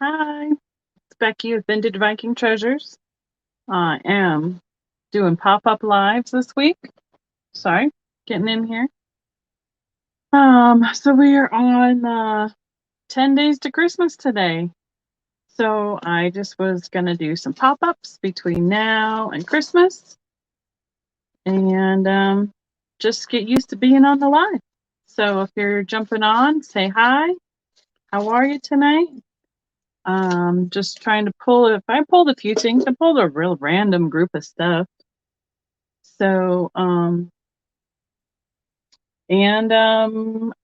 Hi, it's Becky with Vintage Viking Treasures. I am doing pop-up lives this week. Sorry, getting in here. So we are on 10 days to Christmas today. So I just was gonna do some pop-ups between now and Christmas, and just get used to being on the live. So if you're jumping on, say hi. How are you tonight? Just trying to pull, if I pulled a few things, I pulled a real random group of stuff. So,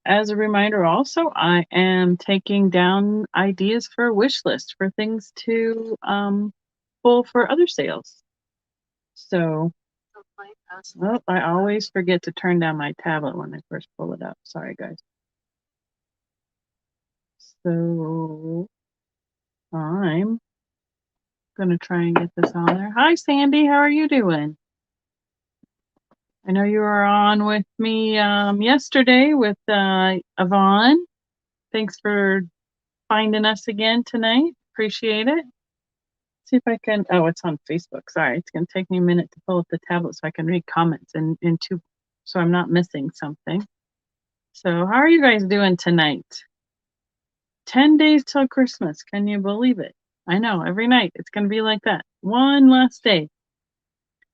as a reminder also, I am taking down ideas for a wish list for things to pull for other sales. So, oh, I always forget to turn down my tablet when I first pull it up. Sorry, guys. So, I'm going to try and get this on there. Hi, Sandy. How are you doing? I know you were on with me yesterday with Yvonne. Thanks for finding us again tonight. Appreciate it. See if I can. Oh, it's on Facebook. Sorry, it's going to take me a minute to pull up the tablet so I can read comments so I'm not missing something. So, how are you guys doing tonight? 10 days till Christmas. Can you believe it? I know, every night it's going to be like that. One last day.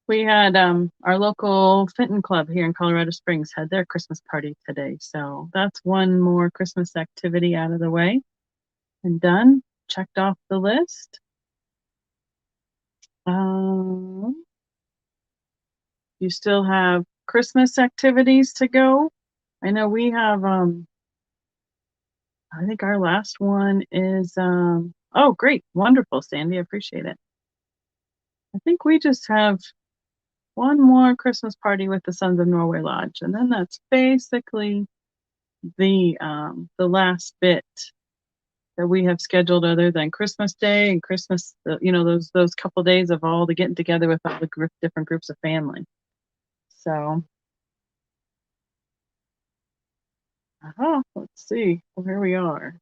We had our local Fenton Club here in Colorado Springs had their Christmas party today. So that's one more Christmas activity out of the way and done. Checked off the list. You still have Christmas activities to go. I know we have, I think our last one is, oh, great. Wonderful, Sandy. I appreciate it. I think we just have one more Christmas party with the Sons of Norway Lodge, and then that's basically the last bit that we have scheduled, other than Christmas Day and Christmas. Those couple days of all the getting together with all the different groups of family. So, let's see where we are.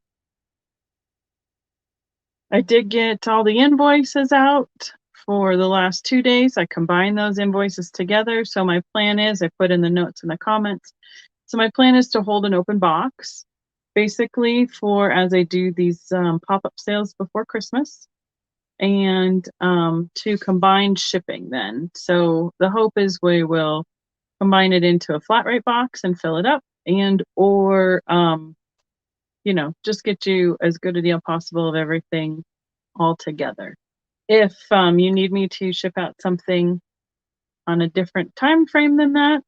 I did get all the invoices out for the last 2 days. I combined those invoices together. So my plan is, I put in the notes in the comments. So my plan is to hold an open box, basically for as I do these pop-up sales before Christmas, and to combine shipping then. So the hope is we will combine it into a flat rate box and fill it up, or just get you as good a deal possible of everything all together. If you need me to ship out something on a different time frame than that,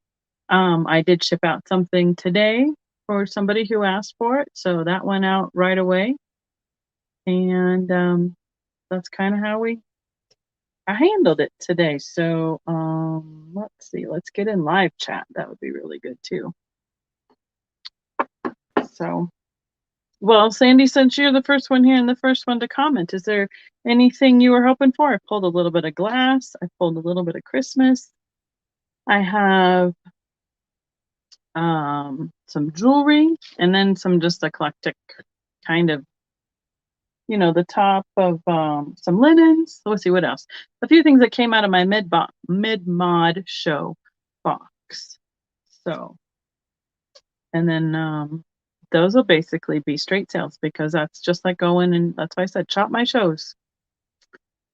I did ship out something today for somebody who asked for it, so that went out right away. And that's kind of how I handled it today. So let's see, let's get in live chat. That would be really good too. So, well, Sandy, since you're the first one here and the first one to comment, is there anything you were hoping for? I pulled a little bit of glass. I pulled a little bit of Christmas. I have some jewelry, and then some just eclectic kind of, the top of some linens. Let's see what else. A few things that came out of my mid-mod show box. So, and then those will basically be straight sales, because that's just like going, and that's why I said chop my shows.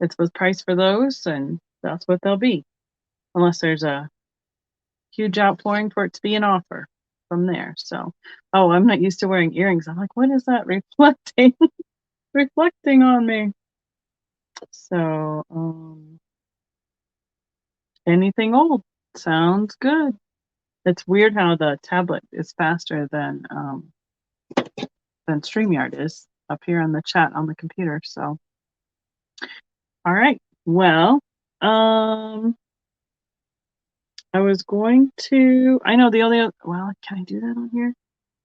It's the price for those, and that's what they'll be, unless there's a huge outpouring for it to be an offer from there. So, oh, I'm not used to wearing earrings. I'm like, what is that reflecting? Reflecting on me? So, anything old sounds good. It's weird how the tablet is faster than StreamYard is up here on the chat on the computer. So, all right. Well, I was going to. I know the only. Well, can I do that on here?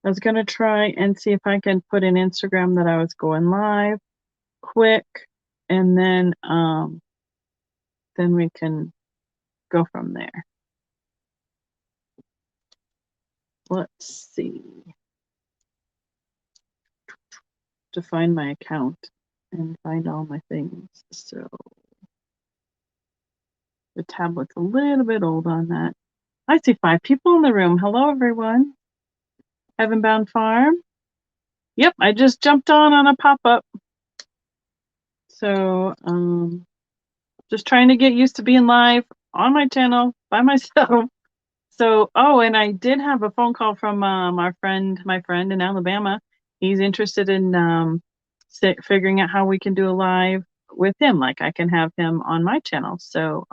I was gonna try and see if I can put in Instagram that I was going live quick, and then we can go from there. Let's see. To find my account and find all my things. So the tablet's a little bit old on that. I see 5 people in the room. Hello, everyone. Heaven Bound Farm. Yep, I just jumped on a pop-up. So, just trying to get used to being live on my channel by myself. So, oh, and I did have a phone call from my friend in Alabama. He's interested in figuring out how we can do a live with him. Like I can have him on my channel. So,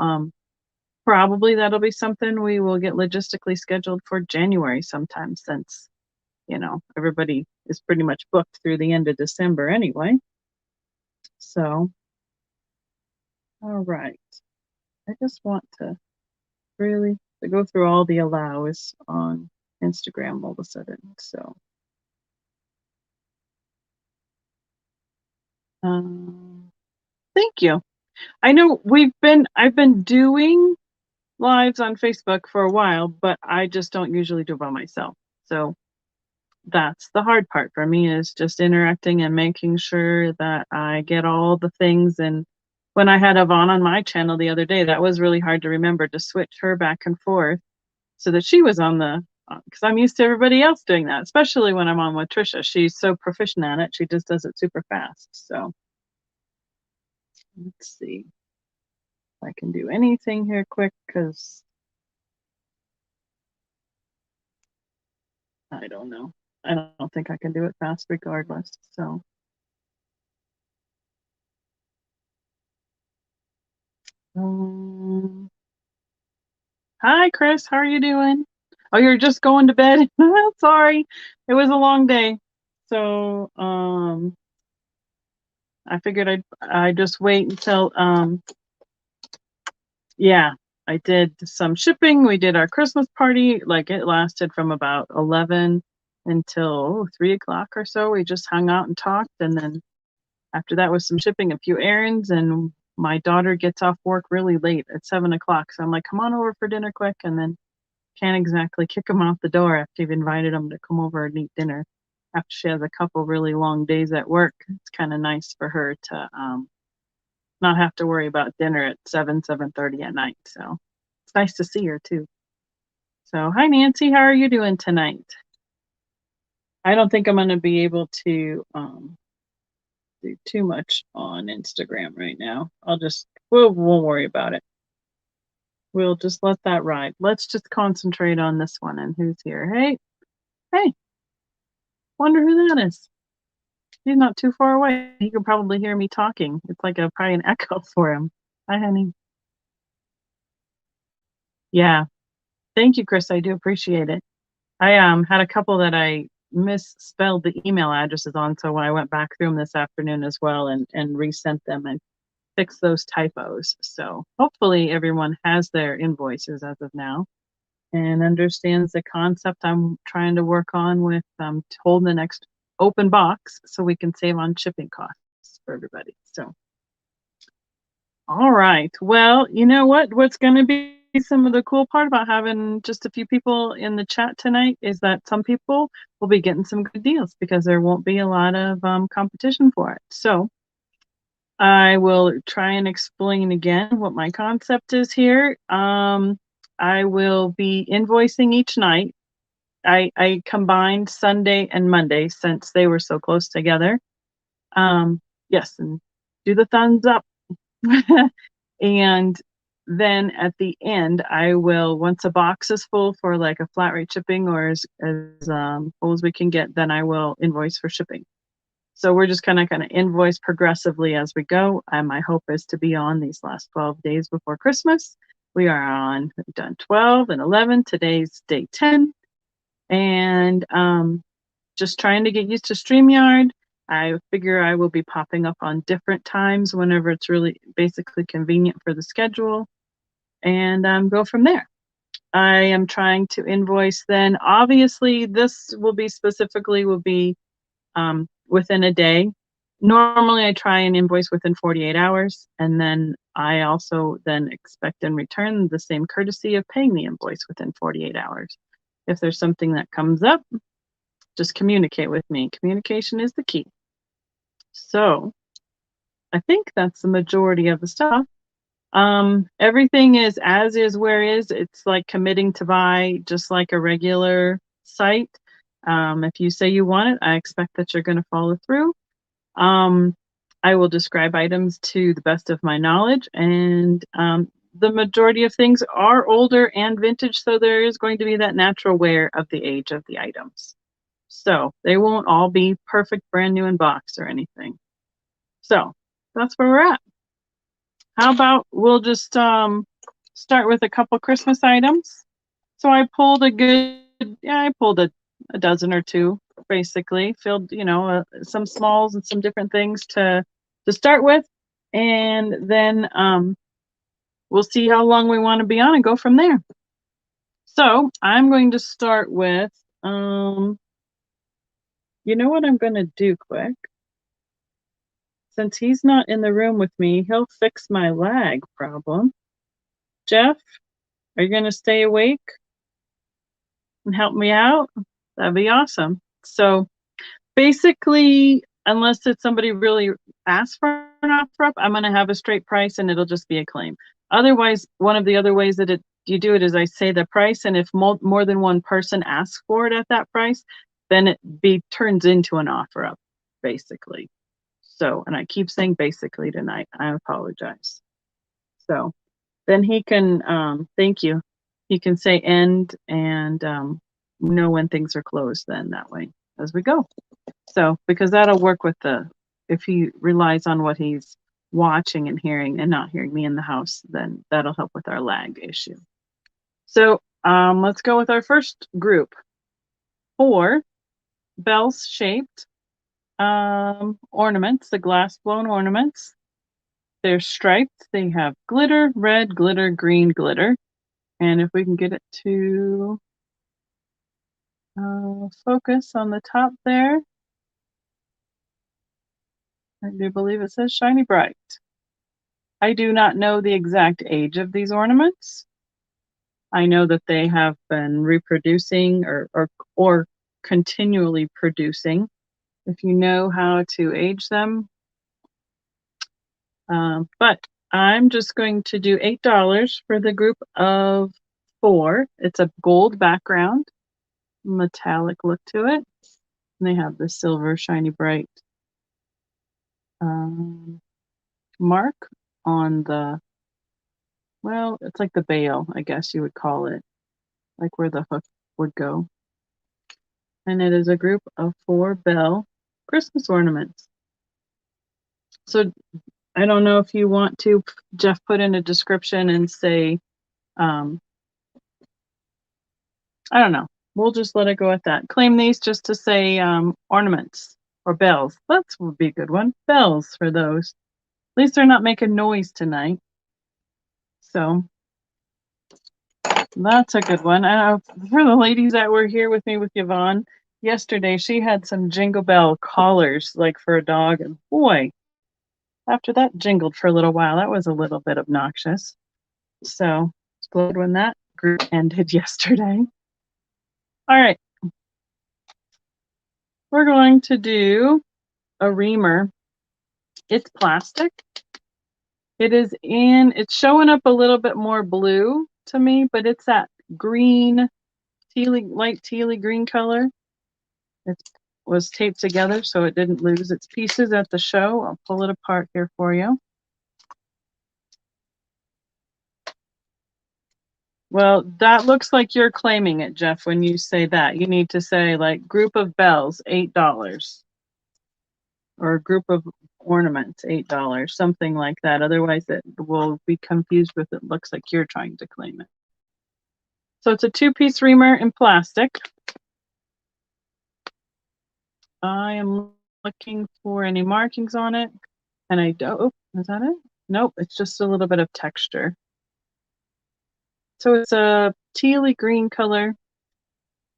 probably that'll be something we will get logistically scheduled for January sometime, since, you know, everybody is pretty much booked through the end of December anyway. So, all right. I just want to really go through all the allows on Instagram all of a sudden. So, thank you. I know I've been doing lives on Facebook for a while, but I just don't usually do it by myself. So that's the hard part for me, is just interacting and making sure that I get all the things. And when I had Yvonne on my channel the other day, that was really hard to remember, to switch her back and forth so that she was on the, because I'm used to everybody else doing that, especially when I'm on with Trisha. She's so proficient at it. She just does it super fast. So let's see if I can do anything here quick, because I don't know. I don't think I can do it fast regardless. So, hi, Chris. How are you doing? Oh, you're just going to bed? Sorry. It was a long day. So, I figured I'd just wait until, yeah, I did some shipping. We did our Christmas party. Like, it lasted from about 11 until 3 o'clock or so. We just hung out and talked. And then after that was some shipping, a few errands, and my daughter gets off work really late at 7 o'clock. So I'm like, come on over for dinner quick. And then can't exactly kick them out the door after you've invited them to come over and eat dinner. After she has a couple really long days at work, it's kind of nice for her to not have to worry about dinner at 7:30 at night. So it's nice to see her too. So, hi, Nancy. How are you doing tonight? I don't think I'm going to be able to do too much on Instagram right now. We'll worry about it. We'll just let that ride. Let's just concentrate on this one and who's here. Hey, wonder who that is. He's not too far away. He can probably hear me talking. It's like probably an echo for him. Hi, honey. Yeah. Thank you, Chris. I do appreciate it. I had a couple that I misspelled the email addresses on, so when I went back through them this afternoon as well and resent them and fixed those typos. So hopefully everyone has their invoices as of now and understands the concept I'm trying to work on with holding the next open box so we can save on shipping costs for everybody. So, all right. Well, you know what's going to be some of the cool part about having just a few people in the chat tonight is that some people will be getting some good deals because there won't be a lot of competition for it. So I will try and explain again what my concept is here. I will be invoicing each night. I combined Sunday and Monday since they were so close together. Yes, and do the thumbs up. And then at the end, I will, once a box is full for like a flat rate shipping or as full as we can get, then I will invoice for shipping. So we're just kind of invoice progressively as we go. And my hope is to be on these last 12 days before Christmas. We've done 12 and 11. Today's day 10. And just trying to get used to StreamYard. I figure I will be popping up on different times whenever it's really basically convenient for the schedule, and go from there. I am trying to invoice then. Obviously, this will be within a day. Normally, I try and invoice within 48 hours, and then I also then expect in return the same courtesy of paying the invoice within 48 hours. If there's something that comes up, just communicate with me. Communication is the key. So I think that's the majority of the stuff. Everything is as is where is. It's like committing to buy just like a regular site. If you say you want it, I expect that you're going to follow through. I will describe items to the best of my knowledge, and the majority of things are older and vintage, so there is going to be that natural wear of the age of the items. So they won't all be perfect, brand new in box or anything. So that's where we're at. How about we'll just start with a couple Christmas items. So I pulled I pulled a dozen or two, basically, filled, some smalls and some different things to start with. And then we'll see how long we want to be on and go from there. So I'm going to start with, you know what I'm going to do quick? Since he's not in the room with me, he'll fix my lag problem. Jeff, are you going to stay awake and help me out? That'd be awesome. So basically, unless it's somebody really asks for an offer up, I'm going to have a straight price and it'll just be a claim. Otherwise, one of the other ways that you do it is I say the price, and if more than one person asks for it at that price, then it turns into an offer up, basically. So, and I keep saying basically tonight, I apologize. So then he can, thank you. He can say end and know when things are closed then that way as we go. So, because that'll work with if he relies on what he's watching and hearing and not hearing me in the house, then that'll help with our lag issue. So let's go with our first group. 4 bells shaped ornaments, the glass blown ornaments. They're striped. They have glitter, red glitter, green glitter. And if we can get it to focus on the top there, I do believe it says shiny bright. I do not know the exact age of these ornaments. I know that they have been reproducing or continually producing. If you know how to age them. But I'm just going to do $8 for the group of 4. It's a gold background, metallic look to it. And they have the silver shiny bright mark on it's like the bail, I guess you would call it, like where the hook would go. And it is a group of 4 bell Christmas ornaments. So I don't know if you want to, Jeff, put in a description and say, I don't know. We'll just let it go at that. Claim these just to say ornaments or bells. That would be a good one. Bells for those. At least they're not making noise tonight. So that's a good one. For the ladies that were here with me with Yvonne yesterday, she had some Jingle Bell collars like for a dog. And boy, after that jingled for a little while, that was a little bit obnoxious. So it's glad when that group ended yesterday. All right. We're going to do a Reamer. It's plastic. It's showing up a little bit more blue to me, but it's that green, light tealy green color. It was taped together so it didn't lose its pieces at the show. I'll pull it apart here for you. Well, that looks like you're claiming it, Jeff, when you say that. You need to say like group of bells, $8. Or a group of ornaments, $8, something like that. Otherwise it will be confused with it looks like you're trying to claim it. So it's a 2-piece Reamer in plastic. I am looking for any markings on it. And I don't, is that it? Nope, it's just a little bit of texture. So it's a tealy green color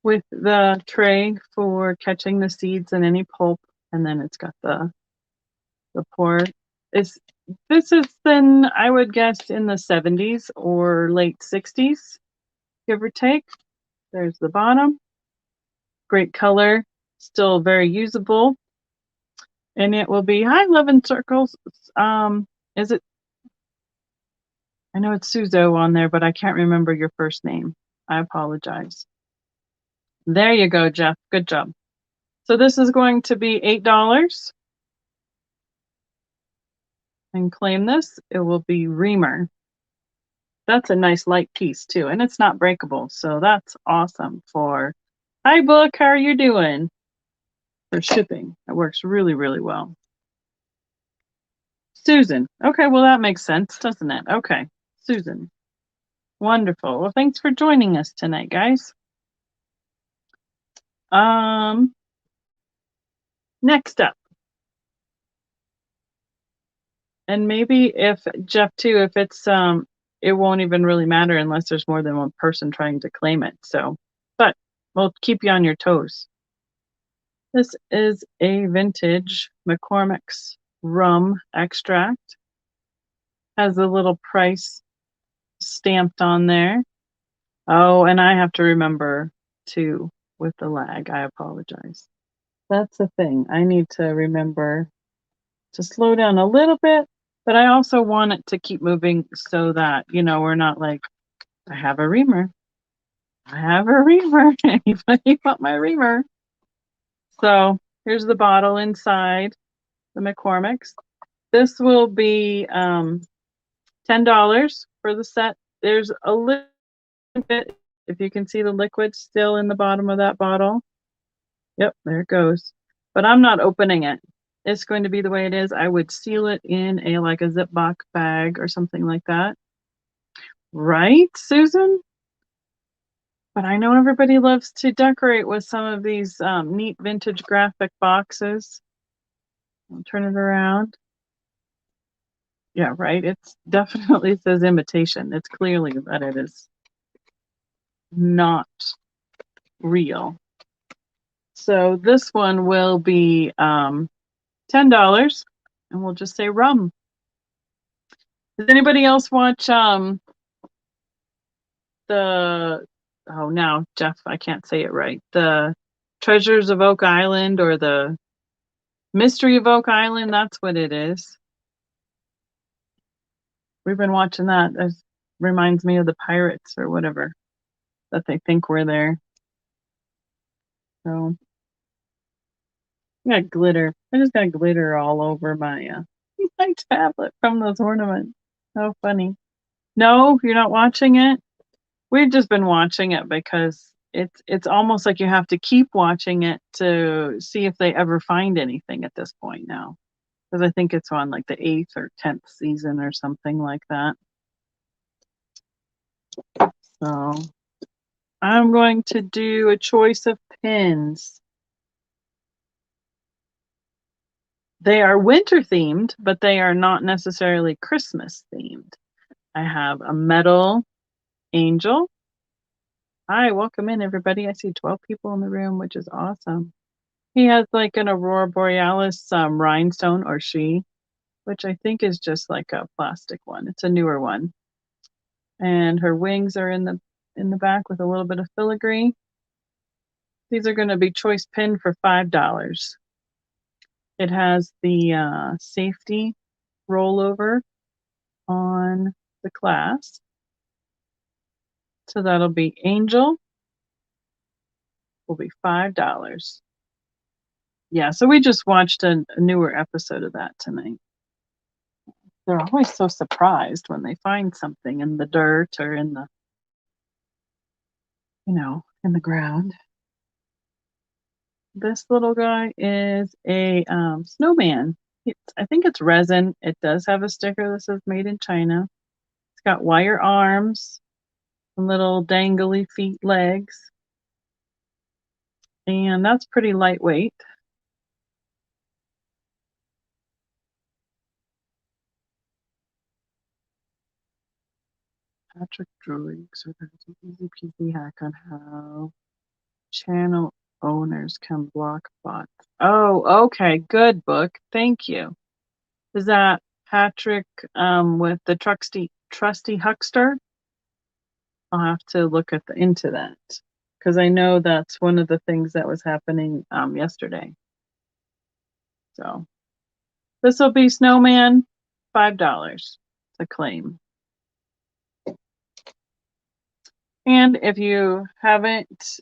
with the tray for catching the seeds and any pulp. And then it's got the pour. This is then, I would guess, in the 70s or late 60s, give or take. There's the bottom. Great color, still very usable. And it will be, hi, Love in Circles. Is it, I know it's Suzo on there, but I can't remember your first name. I apologize. There you go, Jeff. Good job. So this is going to be $8. And claim this. It will be Reamer. That's a nice light piece too, and it's not breakable. So that's awesome for, hi book, how are you doing? For shipping. It works really, really well. Susan. Okay, well that makes sense, doesn't it? Okay, Susan. Wonderful. Well, thanks for joining us tonight, guys. Next up. And maybe if Jeff too, if it's it won't even really matter unless there's more than one person trying to claim it. So, but we'll keep you on your toes. This is a vintage McCormick's rum extract. Has a little price stamped on there. Oh, and I have to remember too with the lag. I apologize. That's the thing. I need to remember to slow down a little bit, but I also want it to keep moving so that, you know, we're not like, I have a Reamer. I have a Reamer. Anybody want my Reamer? So here's the bottle inside the McCormick's. This will be $10 for the set. There's a little bit, if you can see the liquid still in the bottom of that bottle. Yep, there it goes. But I'm not opening it. It's going to be the way it is. I would seal it in a like a Ziploc bag or something like that. Right, Susan? But I know everybody loves to decorate with some of these neat vintage graphic boxes. I'll turn it around. Yeah, right. It's definitely says imitation. It's clearly that it is not real. So this one will be $10, and we'll just say rum. Does anybody else watch the now Jeff, I can't say it right. The Treasures of Oak Island or the Mystery of Oak Island, that's what it is. We've been watching that. It reminds me of the pirates or whatever that they think were there. So I got glitter. I just got glitter all over my my tablet from those ornaments. How funny. No, you're not watching it? We've just been watching it because it's almost like you have to keep watching it to see if they ever find anything at this point now. Because I think it's on like the 8th or 10th season or something like that. So I'm going to do a choice of pins. They are winter themed, but they are not necessarily Christmas themed. I have a metal angel. Hi, welcome in everybody. I see 12 people in the room, which is awesome. He has like an Aurora Borealis rhinestone, or she, which I think is just like a plastic one. It's a newer one. And her wings are in the back with a little bit of filigree. These are going to be choice pin for $5. It has the safety rollover on the clasp. So that'll be angel. Will be $5. Yeah, so we just watched a newer episode of that tonight. They're always so surprised when they find something in the dirt or in the, in the ground. This little guy is a snowman. I think it's resin. It does have a sticker that says made in China. It's got wire arms, little dangly feet, legs. And that's pretty lightweight. Patrick Druigs, so there's an easy peasy hack on how channel owners can block bots. Oh, okay, good book. Thank you. Is that Patrick with the trusty huckster? I'll have to look into that because I know that's one of the things that was happening yesterday. So This will be Snowman, $5 to claim. And if you haven't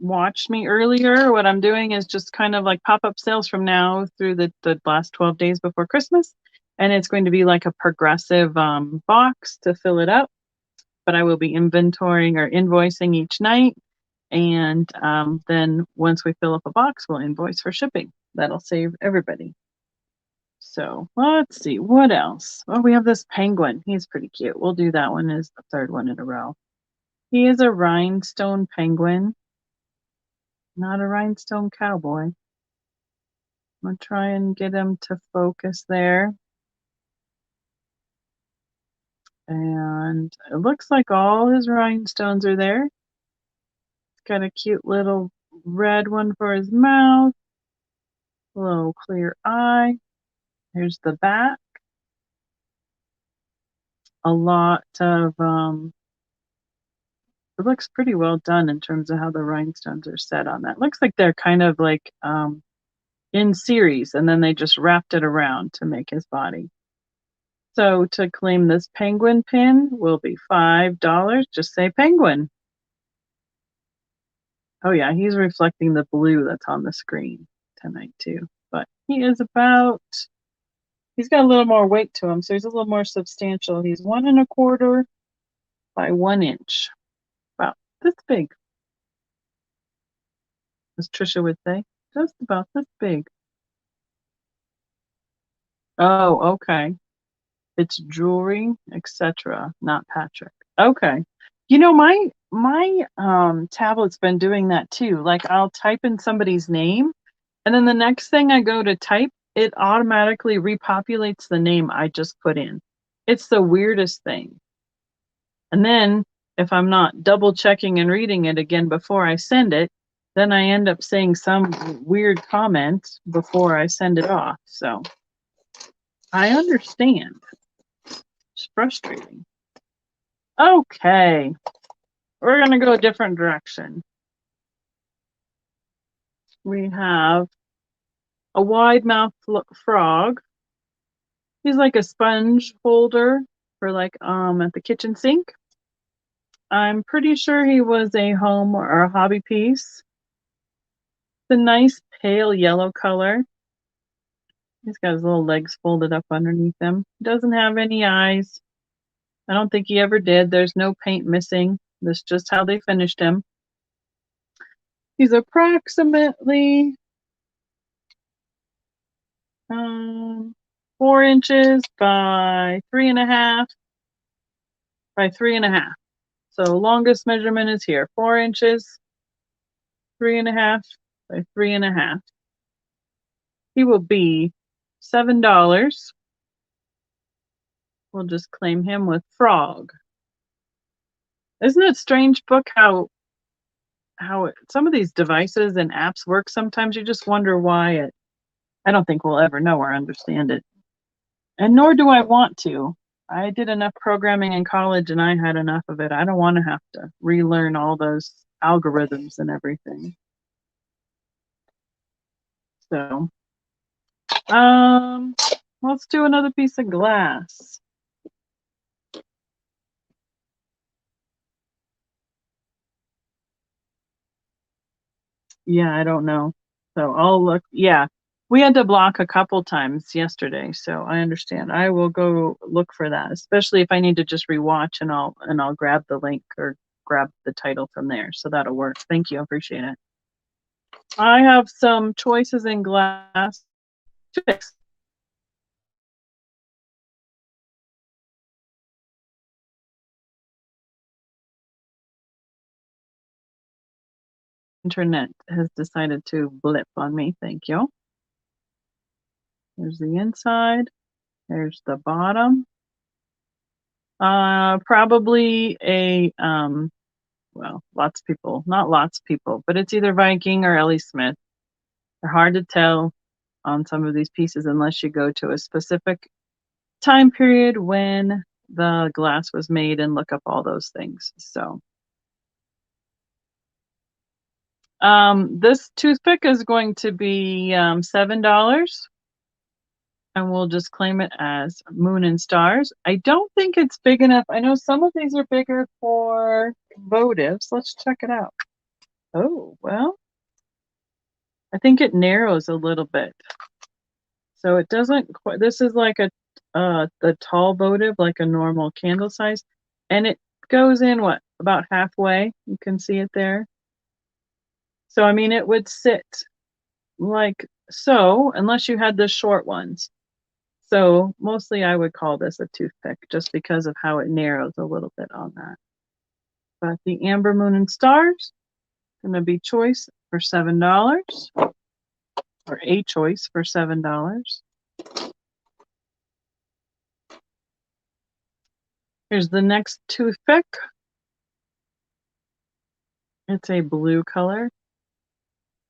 watched me earlier, what I'm doing is just kind of like pop-up sales from now through the last 12 days before Christmas. And it's going to be like a progressive box to fill it up. But I will be inventorying or invoicing each night. And then once we fill up a box, we'll invoice for shipping. That'll save everybody. So let's see, what else? Oh, we have this penguin. He's pretty cute. We'll do that one as the third one in a row. He is a rhinestone penguin, not a rhinestone cowboy. I'm gonna try and get him to focus there. And it looks like all his rhinestones are there. He's got a cute little red one for his mouth, a little clear eye. Here's the back. A lot of, it looks pretty well done in terms of how the rhinestones are set on that. Looks like they're kind of like in series, and then they just wrapped it around to make his body. So to claim this penguin pin will be $5. Just say penguin. Oh yeah, he's reflecting the blue that's on the screen tonight too. But he is about, he's got a little more weight to him, so he's a little more substantial. He's 1 1/4 by 1 inch. About this big, as Trisha would say. Just about this big. Oh, okay. It's jewelry, etc., not Patrick. Okay. You know, my tablet's been doing that too. Like I'll type in somebody's name, and then the next thing I go to type, it automatically repopulates the name I just put in. It's the weirdest thing. And then if I'm not double checking and reading it again before I send it, then I end up saying some weird comment before I send it off. So I understand. It's frustrating. Okay, we're gonna go a different direction. We have a wide-mouthed frog. He's like a sponge holder for like at the kitchen sink. I'm pretty sure he was a home or a hobby piece. It's a nice pale yellow color. He's got his little legs folded up underneath him. He doesn't have any eyes. I don't think he ever did. There's no paint missing. That's just how they finished him. He's approximately 4 inches by 3.5 by 3.5. So longest measurement is here, 4 inches, 3.5 by 3.5. He will be $7. We'll just claim him with frog. Isn't it strange, book, how some of these devices and apps work? Sometimes you just wonder why I don't think we'll ever know or understand it. And nor do I want to. I did enough programming in college and I had enough of it. I don't want to have to relearn all those algorithms and everything. So, let's do another piece of glass. Yeah, I don't know. So I'll look. Yeah, we had to block a couple times yesterday, so I understand. I will go look for that, especially if I need to just rewatch, and I'll grab the link or grab the title from there. So that'll work. Thank you. I appreciate it. I have some choices in glass to fix. Internet has decided to blip on me. Thank you. There's the inside. There's the bottom. Probably a well, lots of people, not lots of people, but it's either Viking or Ellie Smith. They're hard to tell on some of these pieces unless you go to a specific time period when the glass was made and look up all those things. So This toothpick is going to be $7. And we'll just claim it as Moon and Stars. I don't think it's big enough. I know some of these are bigger for votives. Let's check it out. Oh, well, I think it narrows a little bit. So it doesn't quite, this is like the tall votive, like a normal candle size. And it goes in what, about halfway? You can see it there. So, I mean, it would sit like so, unless you had the short ones. So mostly I would call this a toothpick just because of how it narrows a little bit on that. But the Amber Moon and Stars, going to be choice for $7, or a choice for $7. Here's the next toothpick. It's a blue color.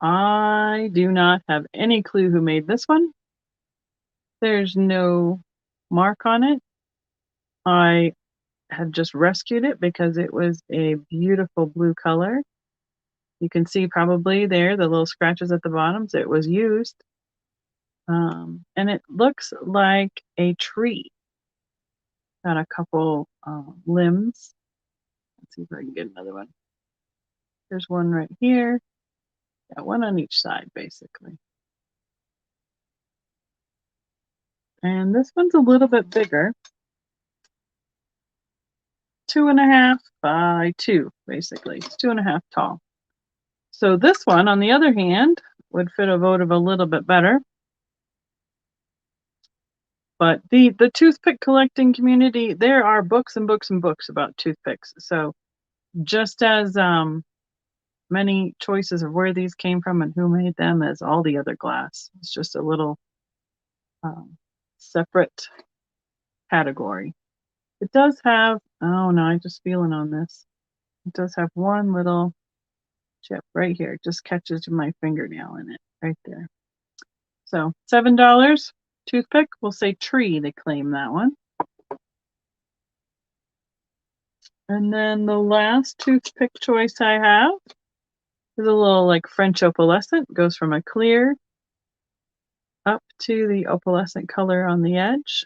I do not have any clue who made this one. There's no mark on it. I had just rescued it because it was a beautiful blue color. You can see probably there the little scratches at the bottoms. It was used. And it looks like a tree. Got a couple limbs. Let's see if I can get another one. There's one right here. Got one on each side, basically. And this one's a little bit bigger. 2.5 by 2, basically. It's 2.5 tall. So this one, on the other hand, would fit a votive a little bit better. But the toothpick collecting community, there are books and books and books about toothpicks. So just as many choices of where these came from and who made them as all the other glass. It's just a little separate category. It does have, oh no, I'm just feeling on this. It does have one little chip right here. It just catches my fingernail in it right there. So $7 toothpick. We'll say tree to claim that one. And then the last toothpick choice I have is a little like French opalescent. It goes from a clear up to the opalescent color on the edge.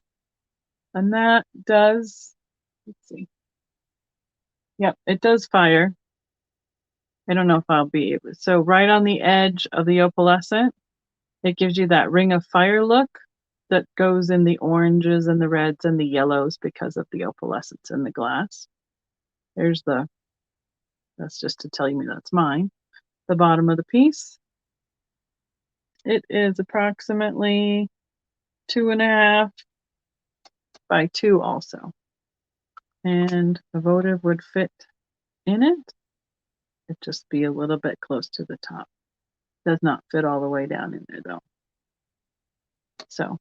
And that does, let's see. Yep, it does fire. I don't know if I'll be able. So right on the edge of the opalescent, it gives you that ring of fire look that goes in the oranges and the reds and the yellows because of the opalescence in the glass. There's that's just to tell me that's mine. The bottom of the piece. It is approximately 2.5 by 2 also. And the votive would fit in it. It'd just be a little bit close to the top. Does not fit all the way down in there though. So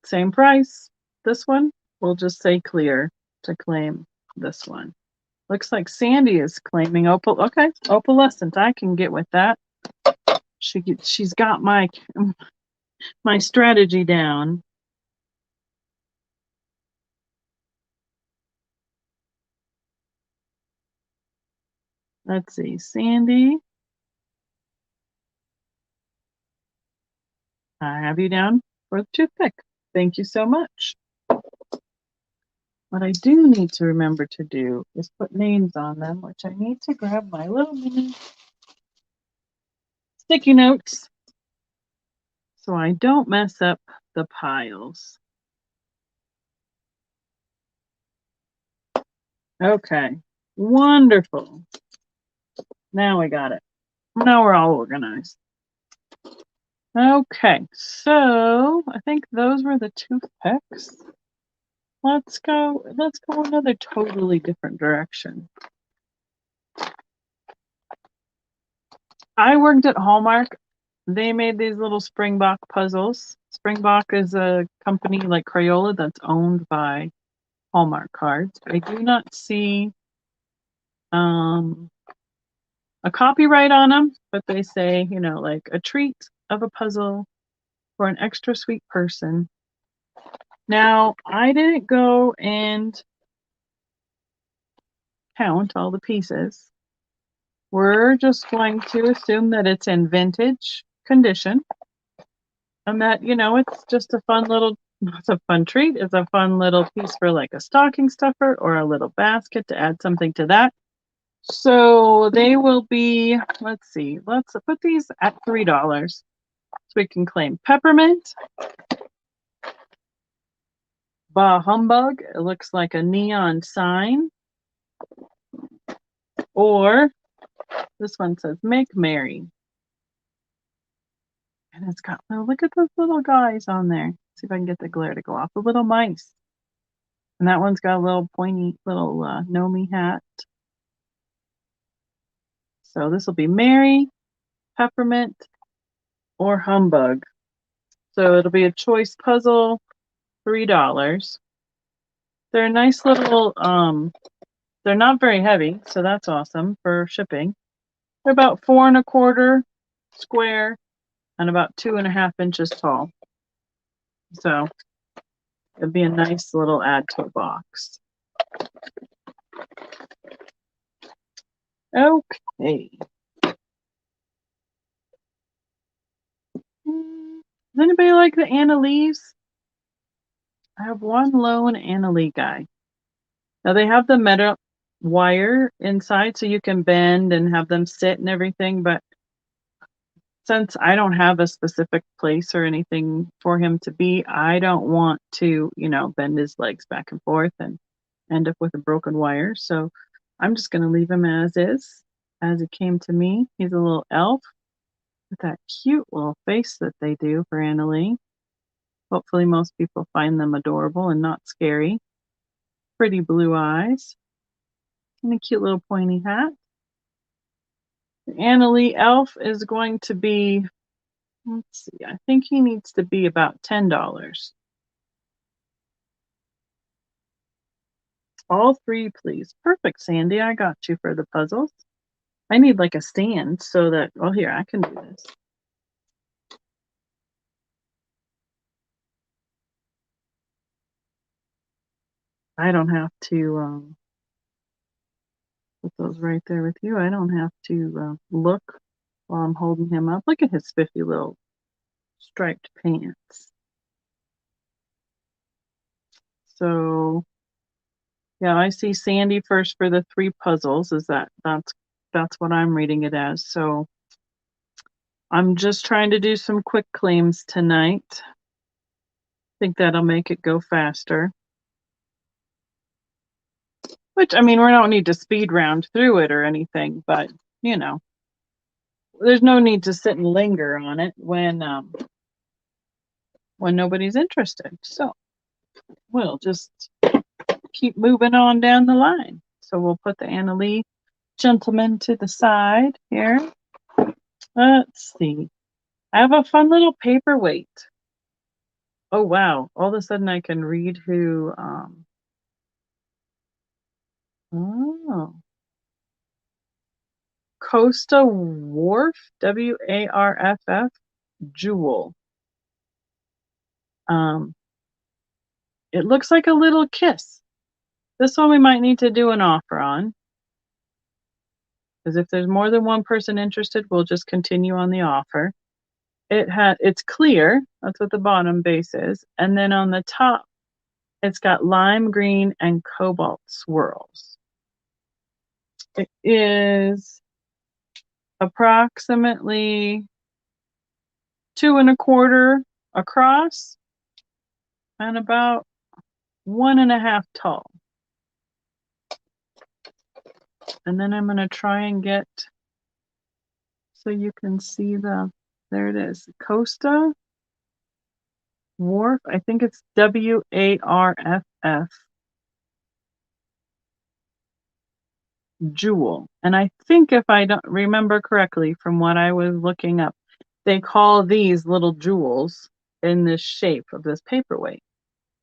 same price. This one, we'll just say clear to claim this one. Looks like Sandy is claiming okay, opalescent. I can get with that. She's got my strategy down. Let's see, Sandy. I have you down for the toothpick. Thank you so much. What I do need to remember to do is put names on them, which I need to grab my little mini sticky notes so I don't mess up the piles. Okay, wonderful. Now we got it. Now we're all organized. Okay, so I think those were the toothpicks. Let's go another totally different direction. I worked at Hallmark. They made these little Springbok puzzles. Springbok is a company like Crayola that's owned by Hallmark cards. I do not see a copyright on them, but they say, you know, like a treat of a puzzle for an extra sweet person. Now, I didn't go and count all the pieces, We're just going to assume that it's in vintage condition and that, you know, it's just a fun little, it's a fun treat. It's a fun little piece for like a stocking stuffer or a little basket to add something to that. So they will be, let's see, let's put these at $3 so we can claim peppermint. Bah humbug, it looks like a neon sign. Or this one says make merry. And it's got, oh, look at those little guys on there. See if I can get the glare to go off. The little mice. And that one's got a little pointy little Nomi hat. So this will be merry, peppermint, or humbug. So it'll be a choice puzzle, $3. They're a nice little, they're not very heavy, so that's awesome for shipping. They're about 4 1/4 square and about 2.5 inches tall. So it'd be a nice little add to a box. Okay. Does anybody like the Anna Lees? I have one lone Anna Lee guy. Now they have the metal wire inside so you can bend and have them sit and everything, but since I don't have a specific place or anything for him to be, I don't want to, you know, bend his legs back and forth and end up with a broken wire. So I'm just going to leave him as is, as it came to me. He's a little elf with that cute little face that they do for Anna Lee. Hopefully most people find them adorable and not scary. Pretty blue eyes and a cute little pointy hat. The Anna Lee elf is going to be, let's see, I think he needs to be about $10. All three, please. Perfect, Sandy. I got you for the puzzles. I need like a stand so that, well, here, I can do this. I don't have to put those right there with you. I don't have to look while I'm holding him up. Look at his spiffy little striped pants. So yeah, I see Sandy first for the 3 puzzles. That's what I'm reading it as. So I'm just trying to do some quick claims tonight. I think that'll make it go faster. Which, I mean, we don't need to speed round through it or anything, but, you know, there's no need to sit and linger on it when nobody's interested. So we'll just keep moving on down the line. So we'll put the Anna Lee gentleman to the side here. Let's see. I have a fun little paperweight. Oh, wow. All of a sudden I can read who, oh. Costa Wharf, Warff, Jewel. It looks like a little kiss. This one we might need to do an offer on. Because if there's more than one person interested, we'll just continue on the offer. It's clear, that's what the bottom base is. And then on the top, it's got lime green and cobalt swirls. It is approximately 2 1/4 across and about 1.5 tall. And then I'm going to try and get, so you can see there it is, Costa Wharf. I think it's Warff, Jewel. And I think if I don't remember correctly from what I was looking up, they call these little jewels in this shape of this paperweight.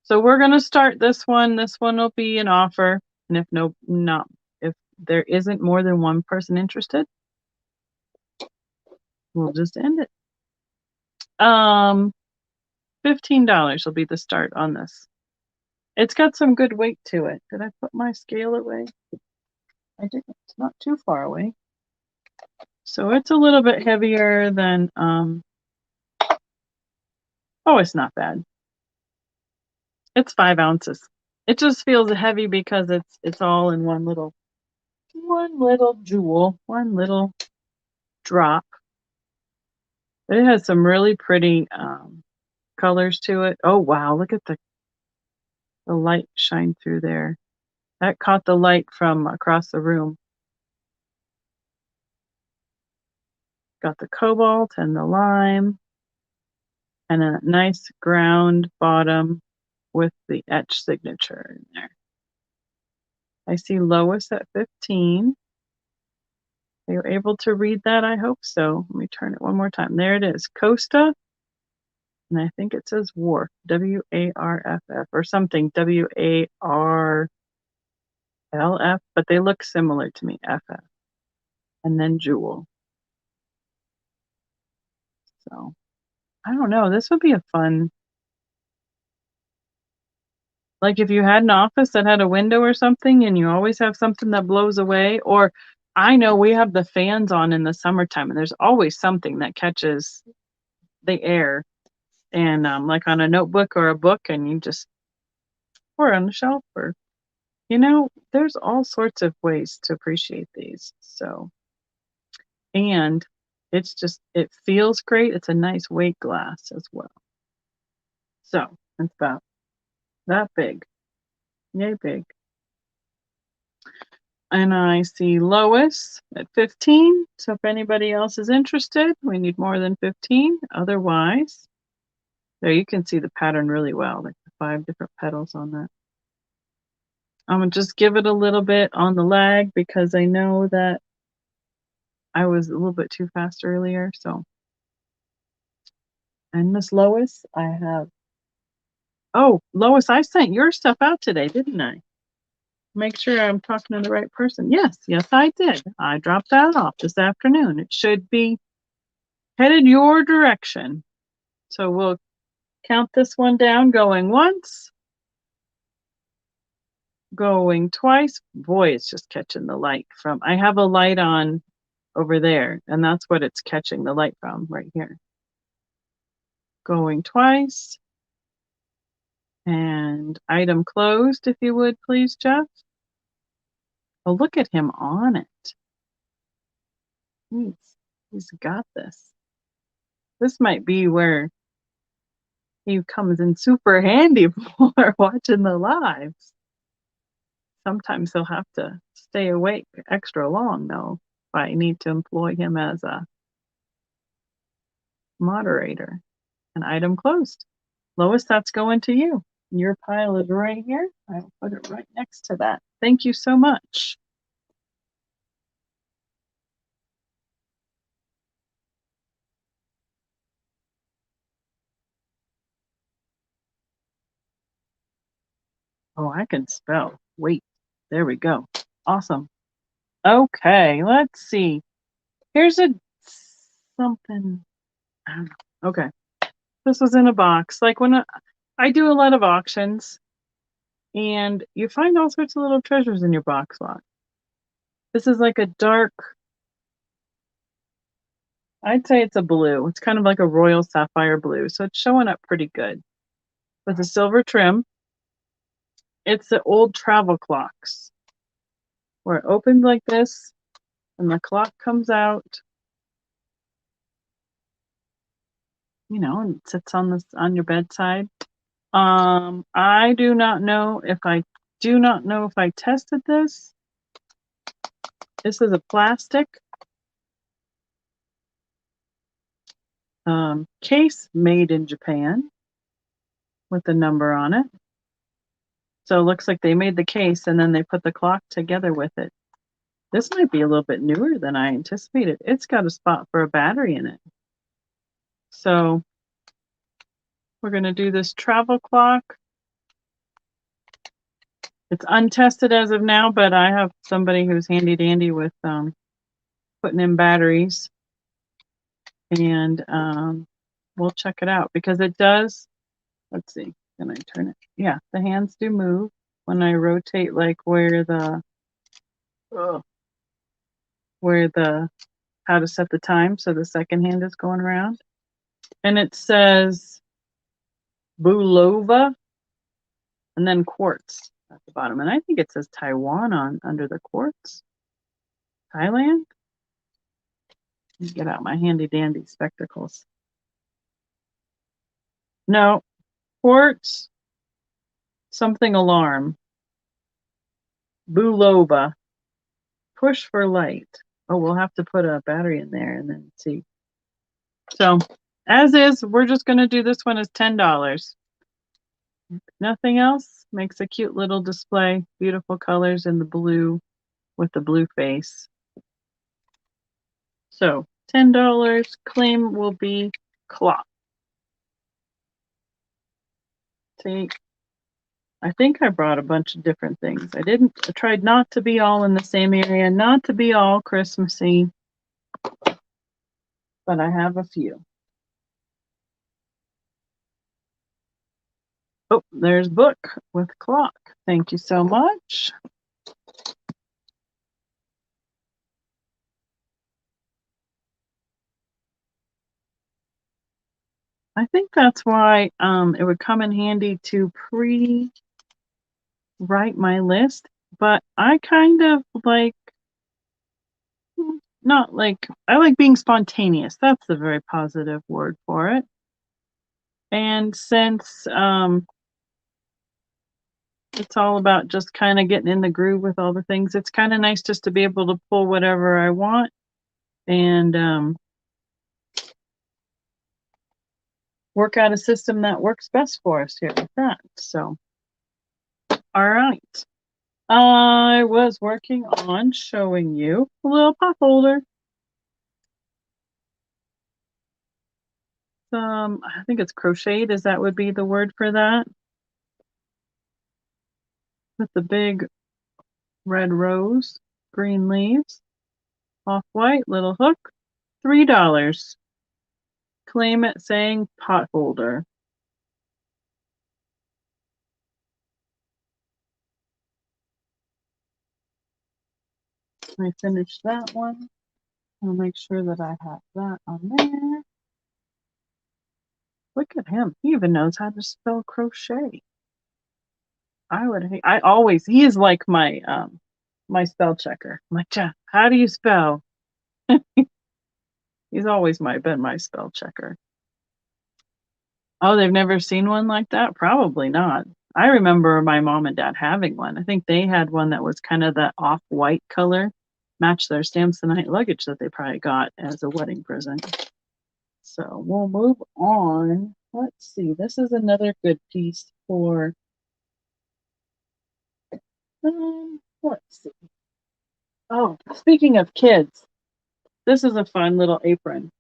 So we're going to start this one. This one will be an offer. And if there isn't more than one person interested, we'll just end it. $15 will be the start on this. It's got some good weight to it. Did I put my scale away? I didn't. It's not too far away. So it's a little bit heavier than, oh, it's not bad. It's 5 ounces. It just feels heavy because it's all in one little jewel, one little drop. But it has some really pretty colors to it. Oh wow, look at the light shine through there. That caught the light from across the room. Got the cobalt and the lime and a nice ground bottom with the etch signature in there. I see Lois at 15. Are you able to read that? I hope so. Let me turn it one more time. There it is. Costa. And I think it says Wharf. W-A-R-F-F or something. W-A-R-L-F. But they look similar to me. F-F. And then Jewel. So, I don't know. This would be a fun... Like if you had an office that had a window or something and you always have something that blows away, or I know we have the fans on in the summertime and there's always something that catches the air and like on a notebook or a book and you just or on the shelf or there's all sorts of ways to appreciate these. So and it feels great. It's a nice weight glass as well. So it's about that big. Yay big. And I see Lois at 15. So if anybody else is interested, we need more than 15. Otherwise, there you can see the pattern really well, like the 5 different petals on that. I'm going to just give it a little bit on the lag because I know that I was a little bit too fast earlier. So, and Miss Lois, I have, oh, Lois, I sent your stuff out today, didn't I? Make sure I'm talking to the right person. Yes, I did. I dropped that off this afternoon. It should be headed your direction. So we'll count this one down, going once, going twice. Boy, it's just catching the light from, I have a light on over there, and that's what it's catching the light from right here. Going twice. And item closed, if you would, please, Jeff. Oh, look at him on it. He's got this. This might be where he comes in super handy for watching the lives. Sometimes he'll have to stay awake extra long, though, if I need to employ him as a moderator. An item closed. Lois, that's going to you. Your pile is right here. I'll put it right next to that. Thank you so much. Oh, I can spell. Wait, there we go. Awesome. Okay, let's see. Here's something. I don't know. Okay. This was in a box. Like when I do a lot of auctions and you find all sorts of little treasures in your box lot. This is like a dark, I'd say it's a blue. It's kind of like a royal sapphire blue. So it's showing up pretty good with a silver trim. It's the old travel clocks where it opens like this and the clock comes out, and sits on your bedside. I do not know if I tested this. This is a plastic case made in Japan with a number on it. So it looks like they made the case and then they put the clock together with it. This might be a little bit newer than I anticipated. It's got a spot for a battery in it. So we're going to do this travel clock. It's untested as of now, but I have somebody who's handy dandy with putting in batteries. And we'll check it out because it does. Let's see. Can I turn it? Yeah, the hands do move when I rotate, like where the how to set the time so the second hand is going around. And it says Bulova and then quartz at the bottom. And I think it says Taiwan on under the quartz. Thailand? Let me get out my handy dandy spectacles. No, quartz, something alarm. Bulova. Push for light. Oh, we'll have to put a battery in there and then see. So, as is, we're just going to do this one as $10. Nothing else. Makes a cute little display. Beautiful colors in the blue with the blue face. So, $10. Claim will be cloth. See, I think I brought a bunch of different things. I tried not to be all in the same area, not to be all Christmassy, but I have a few. Oh, there's book with clock. Thank you so much. I think that's why it would come in handy to write my list, but I kind of like, not like, I like being spontaneous. That's a very positive word for it. And since it's all about just kind of getting in the groove with all the things, it's kind of nice just to be able to pull whatever I want and work out a system that works best for us here with that. So, all right. I was working on showing you a little potholder. I think it's crocheted, is that would be the word for that? With the big red rose, green leaves, off-white, little hook, $3. Claim it saying potholder. I finished that one. I'll make sure that I have that on there. Look at him. He even knows how to spell crochet. He is like my my spell checker. I'm like, Jeff, how do you spell? He's always been my spell checker. Oh, they've never seen one like that? Probably not. I remember my mom and dad having one. I think they had one that was kind of that off-white color, matched their Samsonite luggage that they probably got as a wedding present. So we'll move on. Let's see. This is another good piece for, let's see. Oh, speaking of kids, this is a fun little apron.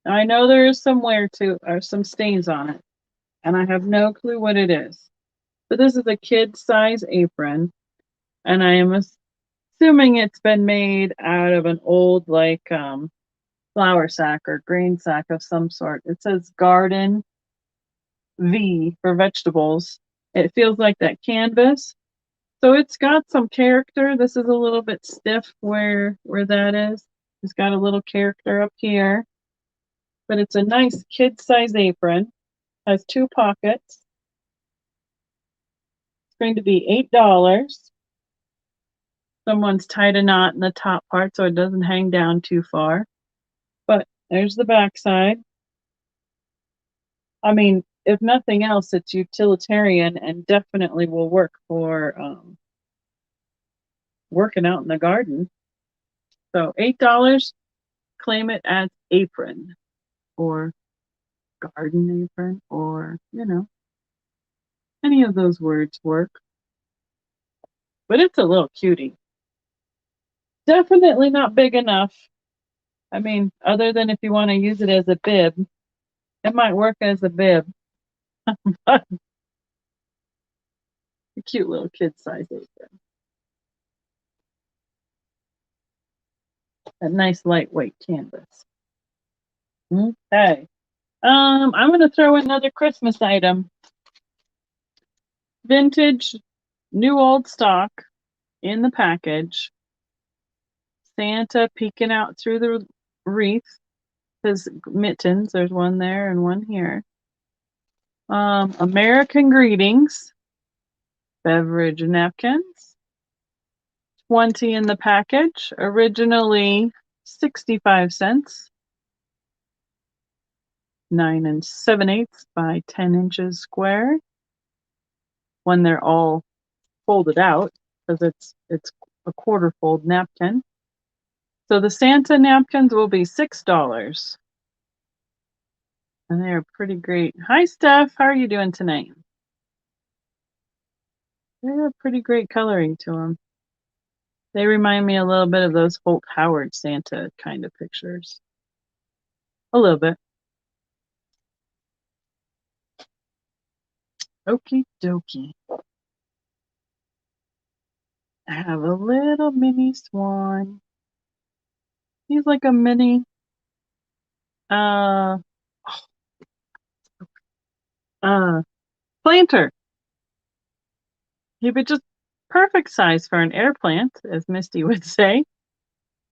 Now, I know there is some wear to, or some stains on it, and I have no clue what it is. But this is a kid size apron, and I am assuming it's been made out of an old, like, flour sack or grain sack of some sort. It says Garden V for vegetables. It feels like that canvas. So it's got some character. This is a little bit stiff where that is. It's got a little character up here. But it's a nice kid-size apron. Has 2 pockets. It's going to be $8. Someone's tied a knot in the top part so it doesn't hang down too far. But there's the back side. I mean, if nothing else, it's utilitarian and definitely will work for working out in the garden. So $8, claim it as apron or garden apron or, any of those words work. But it's a little cutie. Definitely not big enough. I mean, other than if you want to use it as a bib, it might work as a bib. But a cute little kid-size apron. A nice lightweight canvas. Okay. I'm going to throw another Christmas item. Vintage, new old stock in the package. Santa peeking out through the wreath, his mittens. There's one there and one here. American Greetings, beverage napkins, 20 in the package, originally 65 cents, 9 7/8 by 10 inches square. When they're all folded out, because it's a quarter fold napkin. So the Santa napkins will be $6. And they're pretty great. Hi, Steph. How are you doing tonight? They have pretty great coloring to them. They remind me a little bit of those Holt Howard Santa kind of pictures. A little bit. Okie dokie. I have a little mini swan. He's like a mini planter. He'd be just perfect size for an air plant, as Misty would say.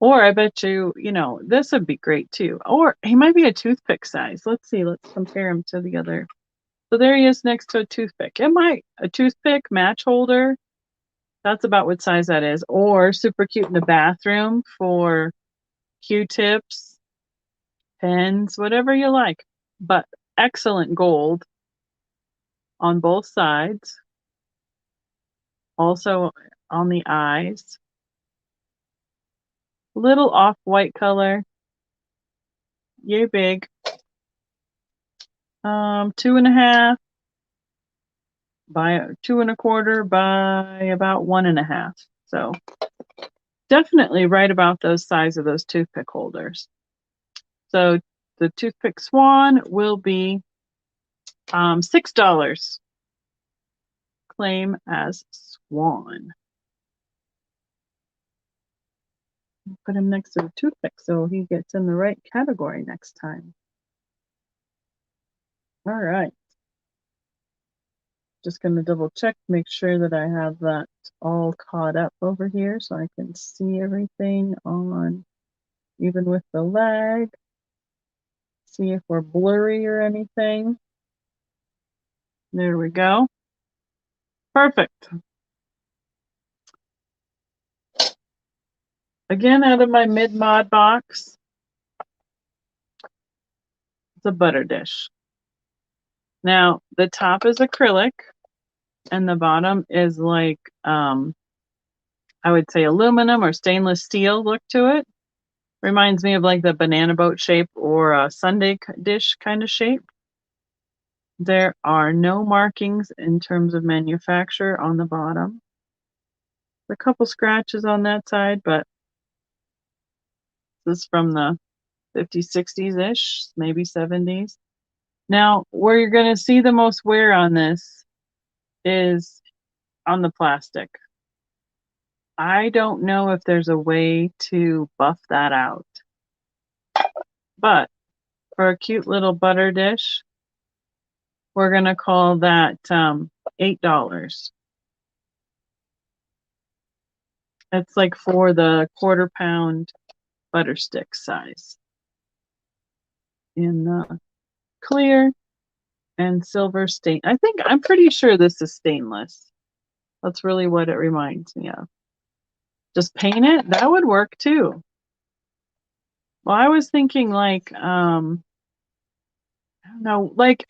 Or I bet you, this would be great too. Or he might be a toothpick size. Let's see. Let's compare him to the other. So there he is next to a toothpick. A toothpick match holder. That's about what size that is. Or super cute in the bathroom for Q-tips, pens, whatever you like. But excellent gold on both sides. Also on the eyes. Little off-white color. Yay big. 2.5 by 2.25 by about 1.5. So definitely right about those size of those toothpick holders. So the toothpick Swan will be $6. Claim as Swan. Put him next to the toothpick so he gets in the right category next time. All right. Just going to double check, make sure that I have that all caught up over here so I can see everything on, even with the lag. See if we're blurry or anything. There we go. Perfect. Again, out of my mid-mod box, it's a butter dish. Now, the top is acrylic, and the bottom is like, I would say aluminum or stainless steel look to it. Reminds me of like the banana boat shape or a sundae dish kind of shape. There are no markings in terms of manufacturer on the bottom. A couple scratches on that side, but this is from the 50s, 60s-ish, maybe 70s. Now, where you're going to see the most wear on this is on the plastic. I don't know if there's a way to buff that out. But for a cute little butter dish, we're going to call that $8. It's like for the 1/4 pound butter stick size. In clear and silver stain. I'm pretty sure this is stainless. That's really what it reminds me of. Just paint it? That would work too. Well, I was thinking like, I don't know, like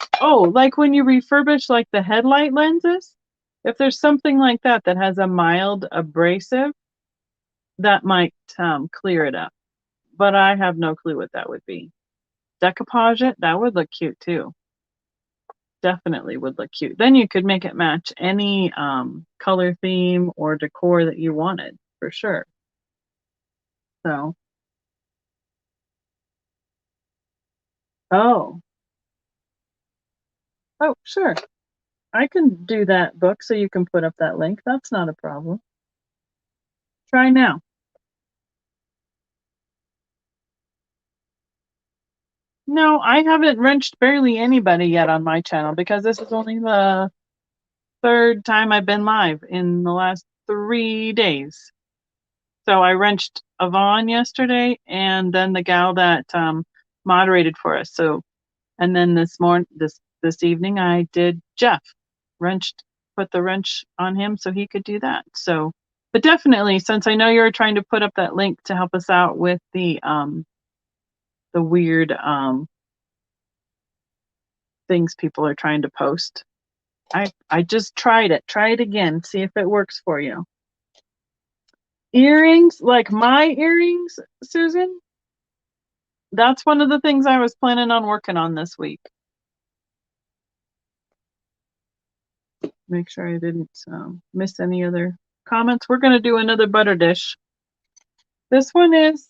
when you refurbish like the headlight lenses, if there's something like that that has a mild abrasive, that might clear it up. But I have no clue what that would be. Decoupage it? That would look cute too. Definitely would look cute. Then you could make it match any color theme or decor that you wanted, for sure. So, oh, sure. I can do that book so you can put up that link. That's not a problem. Try now. No, I haven't wrenched barely anybody yet on my channel because this is only the 3rd time I've been live in the last 3 days. So I wrenched Yvonne yesterday, and then the gal that moderated for us. So, and then this evening I did Jeff, put the wrench on him so he could do that. So, but definitely, since I know you were trying to put up that link to help us out with the weird things people are trying to post, I just tried it. Try it again. See if it works for you. Earrings, like my earrings, Susan, that's one of the things I was planning on working on this week. Make sure I didn't miss any other comments. We're going to do another butter dish. This one is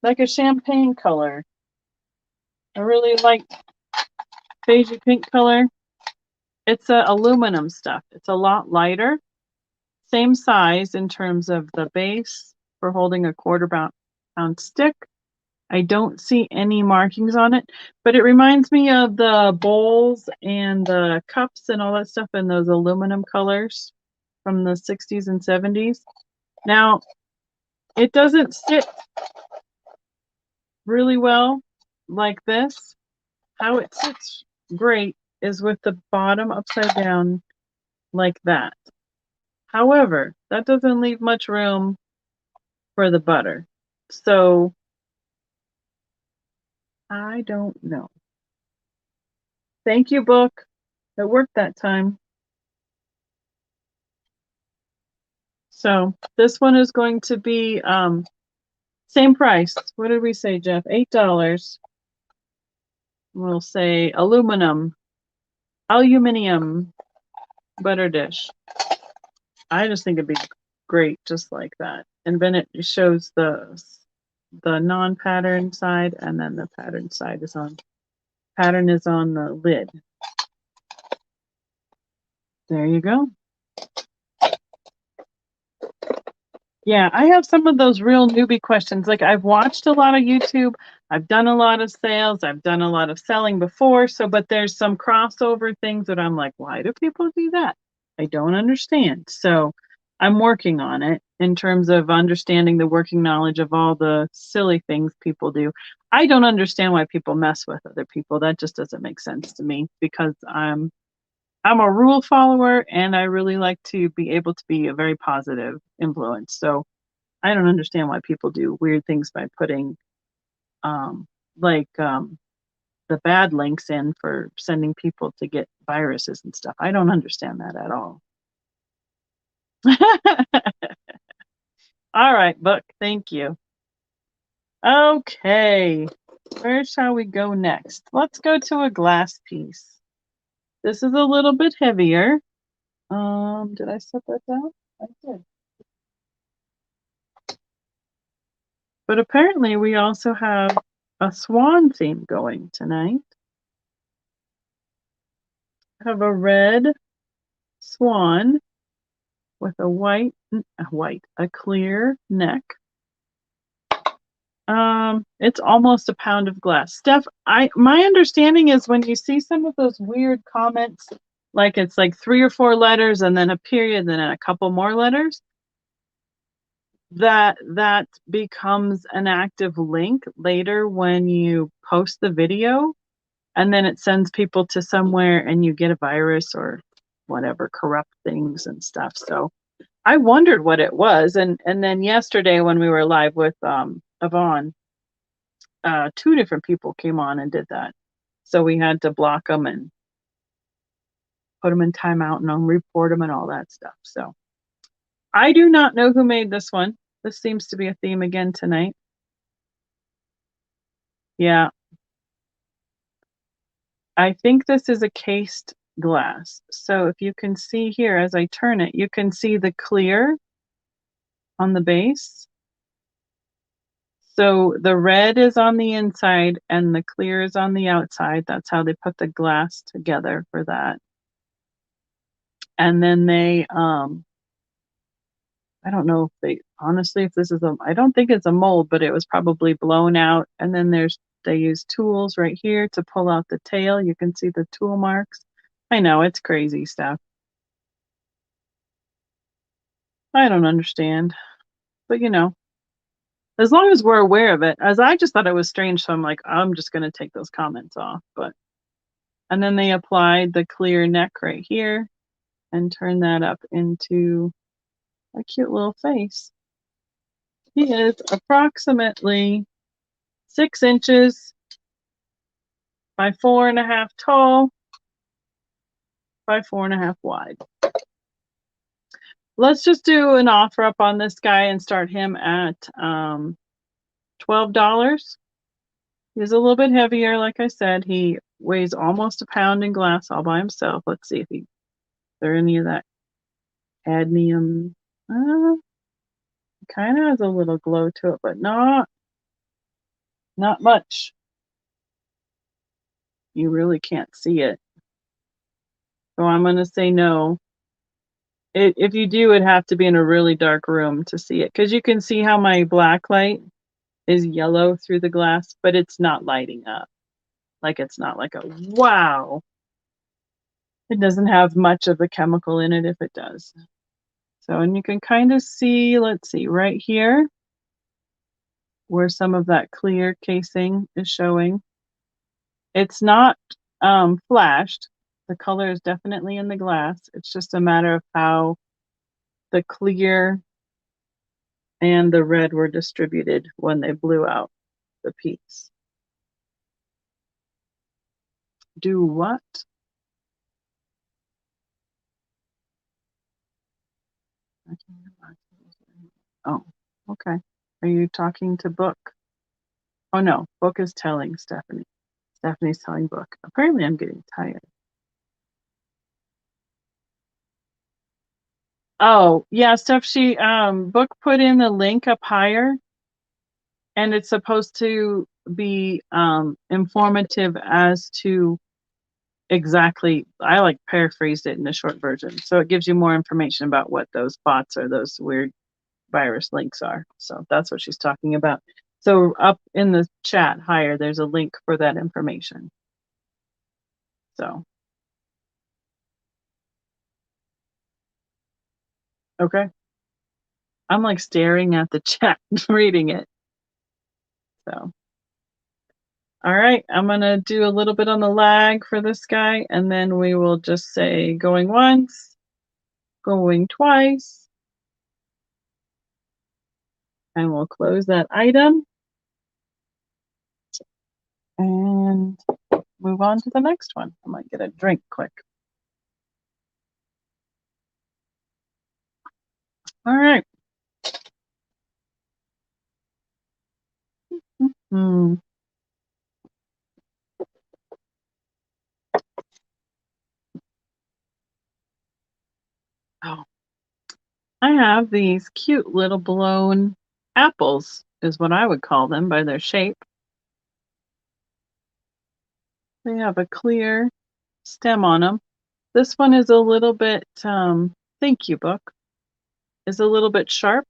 like a champagne color. I really like beige pink color. It's a aluminum stuff. It's a lot lighter. Same size in terms of the base for holding a quarter-pound stick. I don't see any markings on it, but it reminds me of the bowls and the cups and all that stuff in those aluminum colors from the 60s and 70s. Now, it doesn't sit really well like this. How it sits great is with the bottom upside down like that. However, that doesn't leave much room for the butter. So I don't know. Thank you, book. It worked that time. So this one is going to be same price. What did we say, Jeff? $8. We'll say aluminum butter dish. I just think it'd be great just like that. And then it shows the non-pattern side, and then the pattern side is on the lid. There you go. Yeah, I have some of those real newbie questions. Like, I've watched a lot of YouTube. I've done a lot of sales. I've done a lot of selling before. But there's some crossover things that I'm like, why do people do that? I don't understand. So I'm working on it in terms of understanding the working knowledge of all the silly things people do. I don't understand why people mess with other people. That just doesn't make sense to me, because I'm a rule follower, and I really like to be able to be a very positive influence. So I don't understand why people do weird things by putting the bad links in for sending people to get viruses and stuff. I don't understand that at all. All right, book. Thank you. Okay, where shall we go next? Let's go to a glass piece. This is a little bit heavier. Did I set that down? I did. But apparently we also have a Swan theme going tonight. I have a red swan with a clear neck. It's almost a pound of glass. Steph, my understanding is when you see some of those weird comments, like it's like 3 or 4 letters and then a period and then a couple more letters, that becomes an active link later when you post the video, and then it sends people to somewhere and you get a virus or whatever, corrupt things and stuff. So I wondered what it was, and then yesterday when we were live with Yvonne, 2 different people came on and did that. So we had to block them and put them in timeout and report them and all that stuff. So I do not know who made this one. This seems to be a theme again tonight. Yeah. I think this is a cased glass. So if you can see here, as I turn it, you can see the clear on the base. So the red is on the inside and the clear is on the outside. That's how they put the glass together for that. And then they, I don't know if they, honestly, if this is I don't think it's a mold, but it was probably blown out. And then they use tools right here to pull out the tail. You can see the tool marks. I know, it's crazy stuff. I don't understand, but as long as we're aware of it. As I just thought it was strange, so I'm like, I'm just going to take those comments off. But and then they applied the clear neck right here and turn that up into a cute little face. He is approximately 6 inches by 4.5 tall by 4.5 wide. Let's just do an offer up on this guy and start him at $12. He's a little bit heavier, like I said. He weighs almost a pound in glass all by himself. Let's see if there any of that cadmium. Kind of has a little glow to it, but not much. You really can't see it. So I'm going to say no. If you do, it'd have to be in a really dark room to see it, because you can see how my black light is yellow through the glass, but it's not lighting up. Like, it's not like a wow. It doesn't have much of the chemical in it if it does. So, and you can kind of see, let's see, right here, where some of that clear casing is showing. It's not flashed. The color is definitely in the glass. It's just a matter of how the clear and the red were distributed when they blew out the piece. Do what? Oh, okay. Are you talking to Book? Oh no, Book is telling Stephanie. Stephanie's telling Book. Apparently I'm getting tired. Oh, yeah, Steph, Book put in the link up higher, and it's supposed to be informative as to exactly, I like paraphrased it in the short version. So it gives you more information about what those bots or those weird virus links are. So that's what she's talking about. So up in the chat higher, there's a link for that information. So. Okay. I'm like staring at the chat, reading it. So. All right, I'm going to do a little bit on the lag for this guy, and then we will just say going once, going twice, and we'll close that item and move on to the next one. I might get a drink quick. All right. Hmm. Oh, I have these cute little blown apples, is what I would call them by their shape. They have a clear stem on them. This one is a little bit, thank you, Book, is a little bit sharp.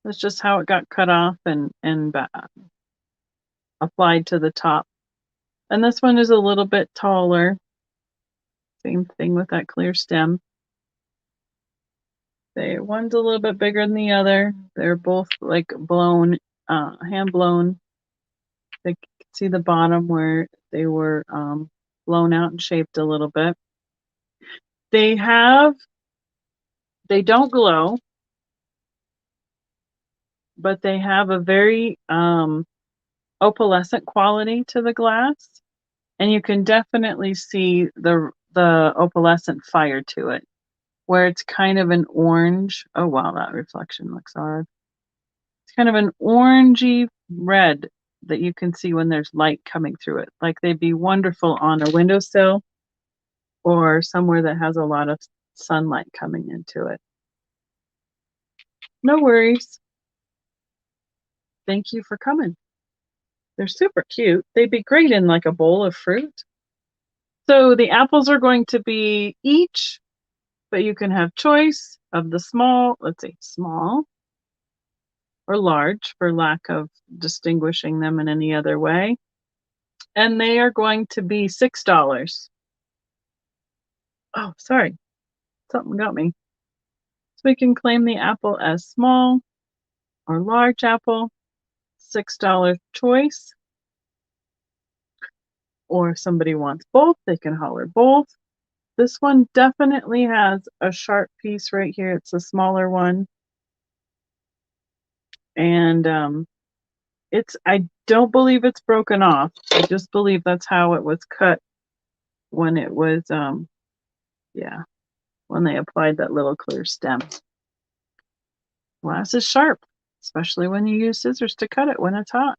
That's just how it got cut off and applied to the top. And this one is a little bit taller. Same thing with that clear stem. One's a little bit bigger than the other. They're both like blown, hand blown. You can see the bottom where they were blown out and shaped a little bit. They don't glow, but they have a very opalescent quality to the glass, and you can definitely see the opalescent fire to it, where it's kind of an orange. Oh wow, that reflection looks odd. It's kind of an orangey red that you can see when there's light coming through it. Like they'd be wonderful on a windowsill or somewhere that has a lot of sunlight coming into it. No worries. Thank you for coming. They're super cute. They'd be great in like a bowl of fruit. So the apples are going to be each, but you can have choice of the small, let's say small or large for lack of distinguishing them in any other way. And they are going to be $6. Oh, sorry. Something got me. So we can claim the apple as small or large apple. $6 choice. Or if somebody wants both, they can holler both. This one definitely has a sharp piece right here. It's a smaller one. And I don't believe it's broken off. I just believe that's how it was cut when it was, yeah, when they applied that little clear stem. Glass is sharp, especially when you use scissors to cut it when it's hot.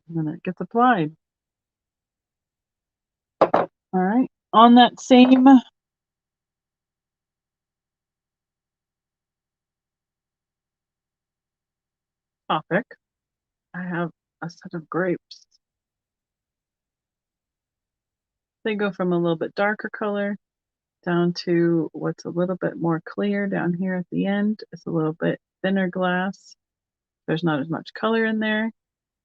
When it gets applied. All right, on that same topic, I have a set of grapes. They go from a little bit darker color down to what's a little bit more clear down here at the end. It's a little bit thinner glass. There's not as much color in there.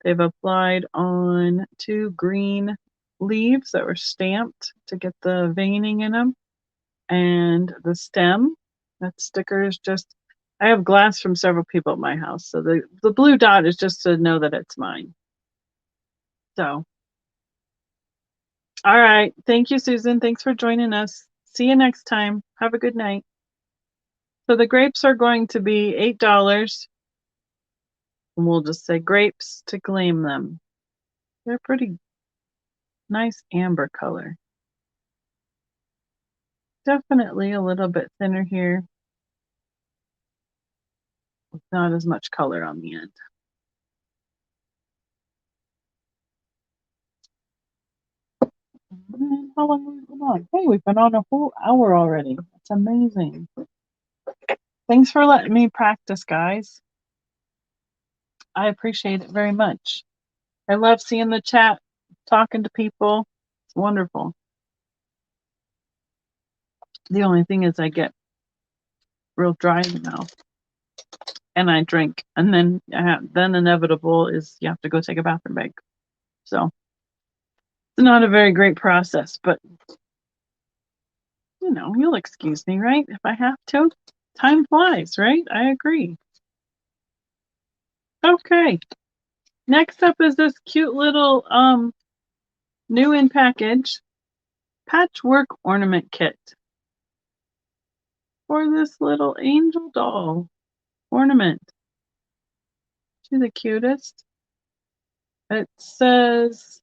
They've applied on 2 green leaves that were stamped to get the veining in them. And the stem, that sticker is just, I have glass from several people at my house. So the blue dot is just to know that it's mine. So, all right. Thank you, Susan. Thanks for joining us. See you next time. Have a good night. So the grapes are going to be $8. And we'll just say grapes to claim them. They're pretty nice amber color. Definitely a little bit thinner here. With not as much color on the end. How long have we been on? Hey, we've been on a whole hour already. That's amazing. Thanks for letting me practice, guys. I appreciate it very much. I love seeing the chat, talking to people. It's wonderful. The only thing is I get real dry in the mouth. And I drink. And then inevitable is you have to go take a bathroom break. So it's not a very great process, but you know, you'll excuse me, right? If I have to. Time flies, right? I agree. Okay. Next up is this cute little new in package patchwork ornament kit for this little angel doll ornament. She's the cutest. It says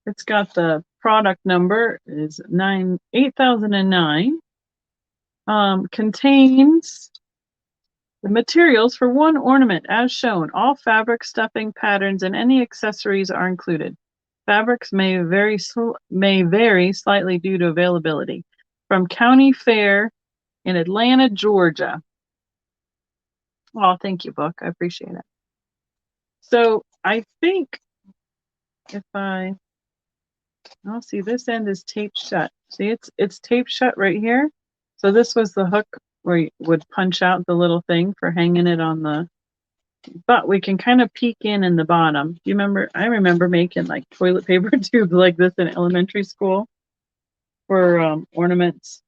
it's got the product number is 8009. Contains the materials for one ornament as shown. All fabric, stuffing, patterns, and any accessories are included. Fabrics may vary slightly due to availability. From County Fair in Atlanta, Georgia. Oh, thank you, Book. I appreciate it. So I think if I'll see, this end is taped shut. See, it's taped shut right here. So this was the hook where you would punch out the little thing for hanging it on the, but we can kind of peek in the bottom. Do you remember? I remember making like toilet paper tubes like this in elementary school for ornaments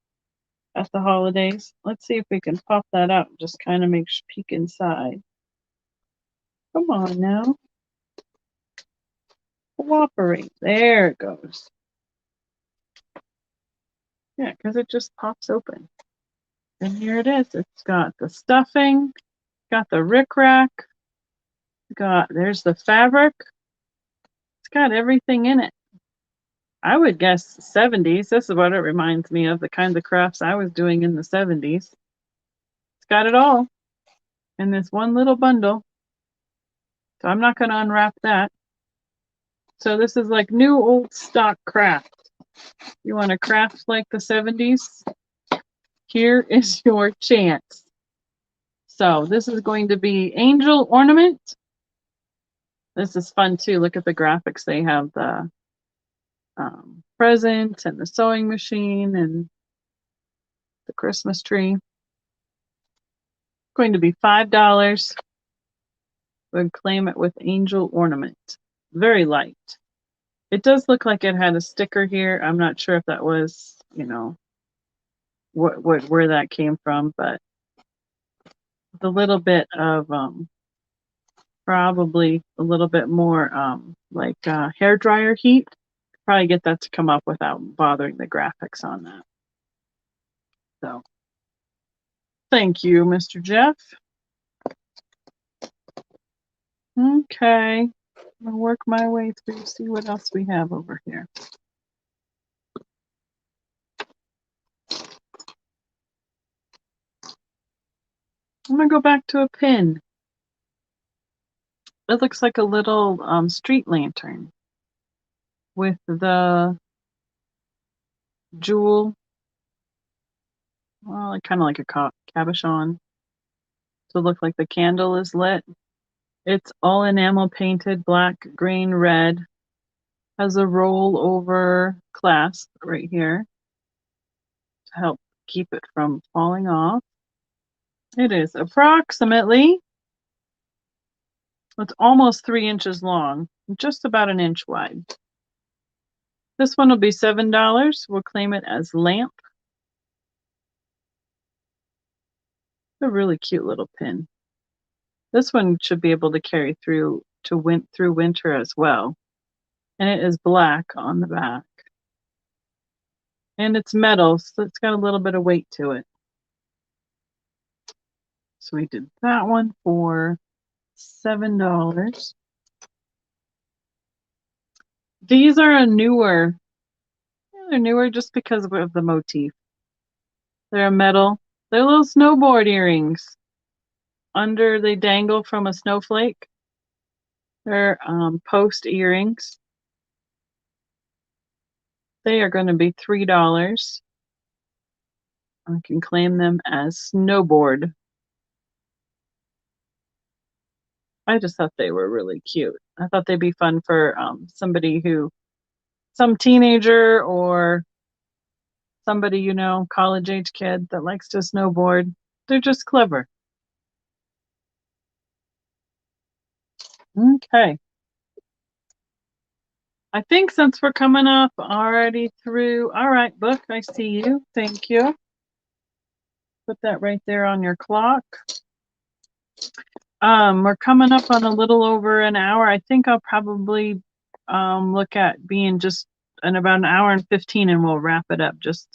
at the holidays. Let's see if we can pop that out. Just kind of peek inside. Come on now. Cooperate. There it goes. Yeah, because it just pops open. And here it is. It's got the stuffing, got the rickrack, there's the fabric. It's got everything in it. I would guess 70s. This is what it reminds me of, the kinds of crafts I was doing in the 70s. It's got it all in this one little bundle. So I'm not going to unwrap that. So this is like new old stock craft. You want to craft like the 70s? Here is your chance. So this is going to be angel ornament. This is fun too. Look at the graphics. They have the present and the sewing machine and the Christmas tree. Going to be $5. We'll claim it with angel ornament. Very light. It does look like it had a sticker here. I'm not sure if that was, you know, where that came from, but with a little bit of probably a little bit more like hair dryer heat. Probably get that to come up without bothering the graphics on that. So thank you, Mr. Jeff. Okay, I'll work my way through, see what else we have over here. I'm gonna go back to a pin. It looks like a little street lantern with the jewel, well, kind of like a cabochon to look like the candle is lit. It's all enamel painted, black, green, red. Has a roll over clasp right here to help keep it from falling off. It is approximately, it's almost 3 inches long, just about an inch wide. This one will be $7. We'll claim it as lamp. A really cute little pin. This one should be able to carry through winter as well. And it is black on the back. And it's metal, so it's got a little bit of weight to it. So we did that one for $7. These are newer. They're newer just because of the motif. They're a metal. They're little snowboard earrings. Under, they dangle from a snowflake. They're post earrings. They are going to be $3. I can claim them as snowboard. I just thought they were really cute. I thought they'd be fun for somebody some teenager or somebody, you know, college age kid that likes to snowboard. They're just clever. Okay. I think since we're coming up already through, all right, book, I see you. Thank you. Put that right there on your clock. We're coming up on a little over an hour. I think I'll probably look at being just in about an hour and 15 and we'll wrap it up. Just,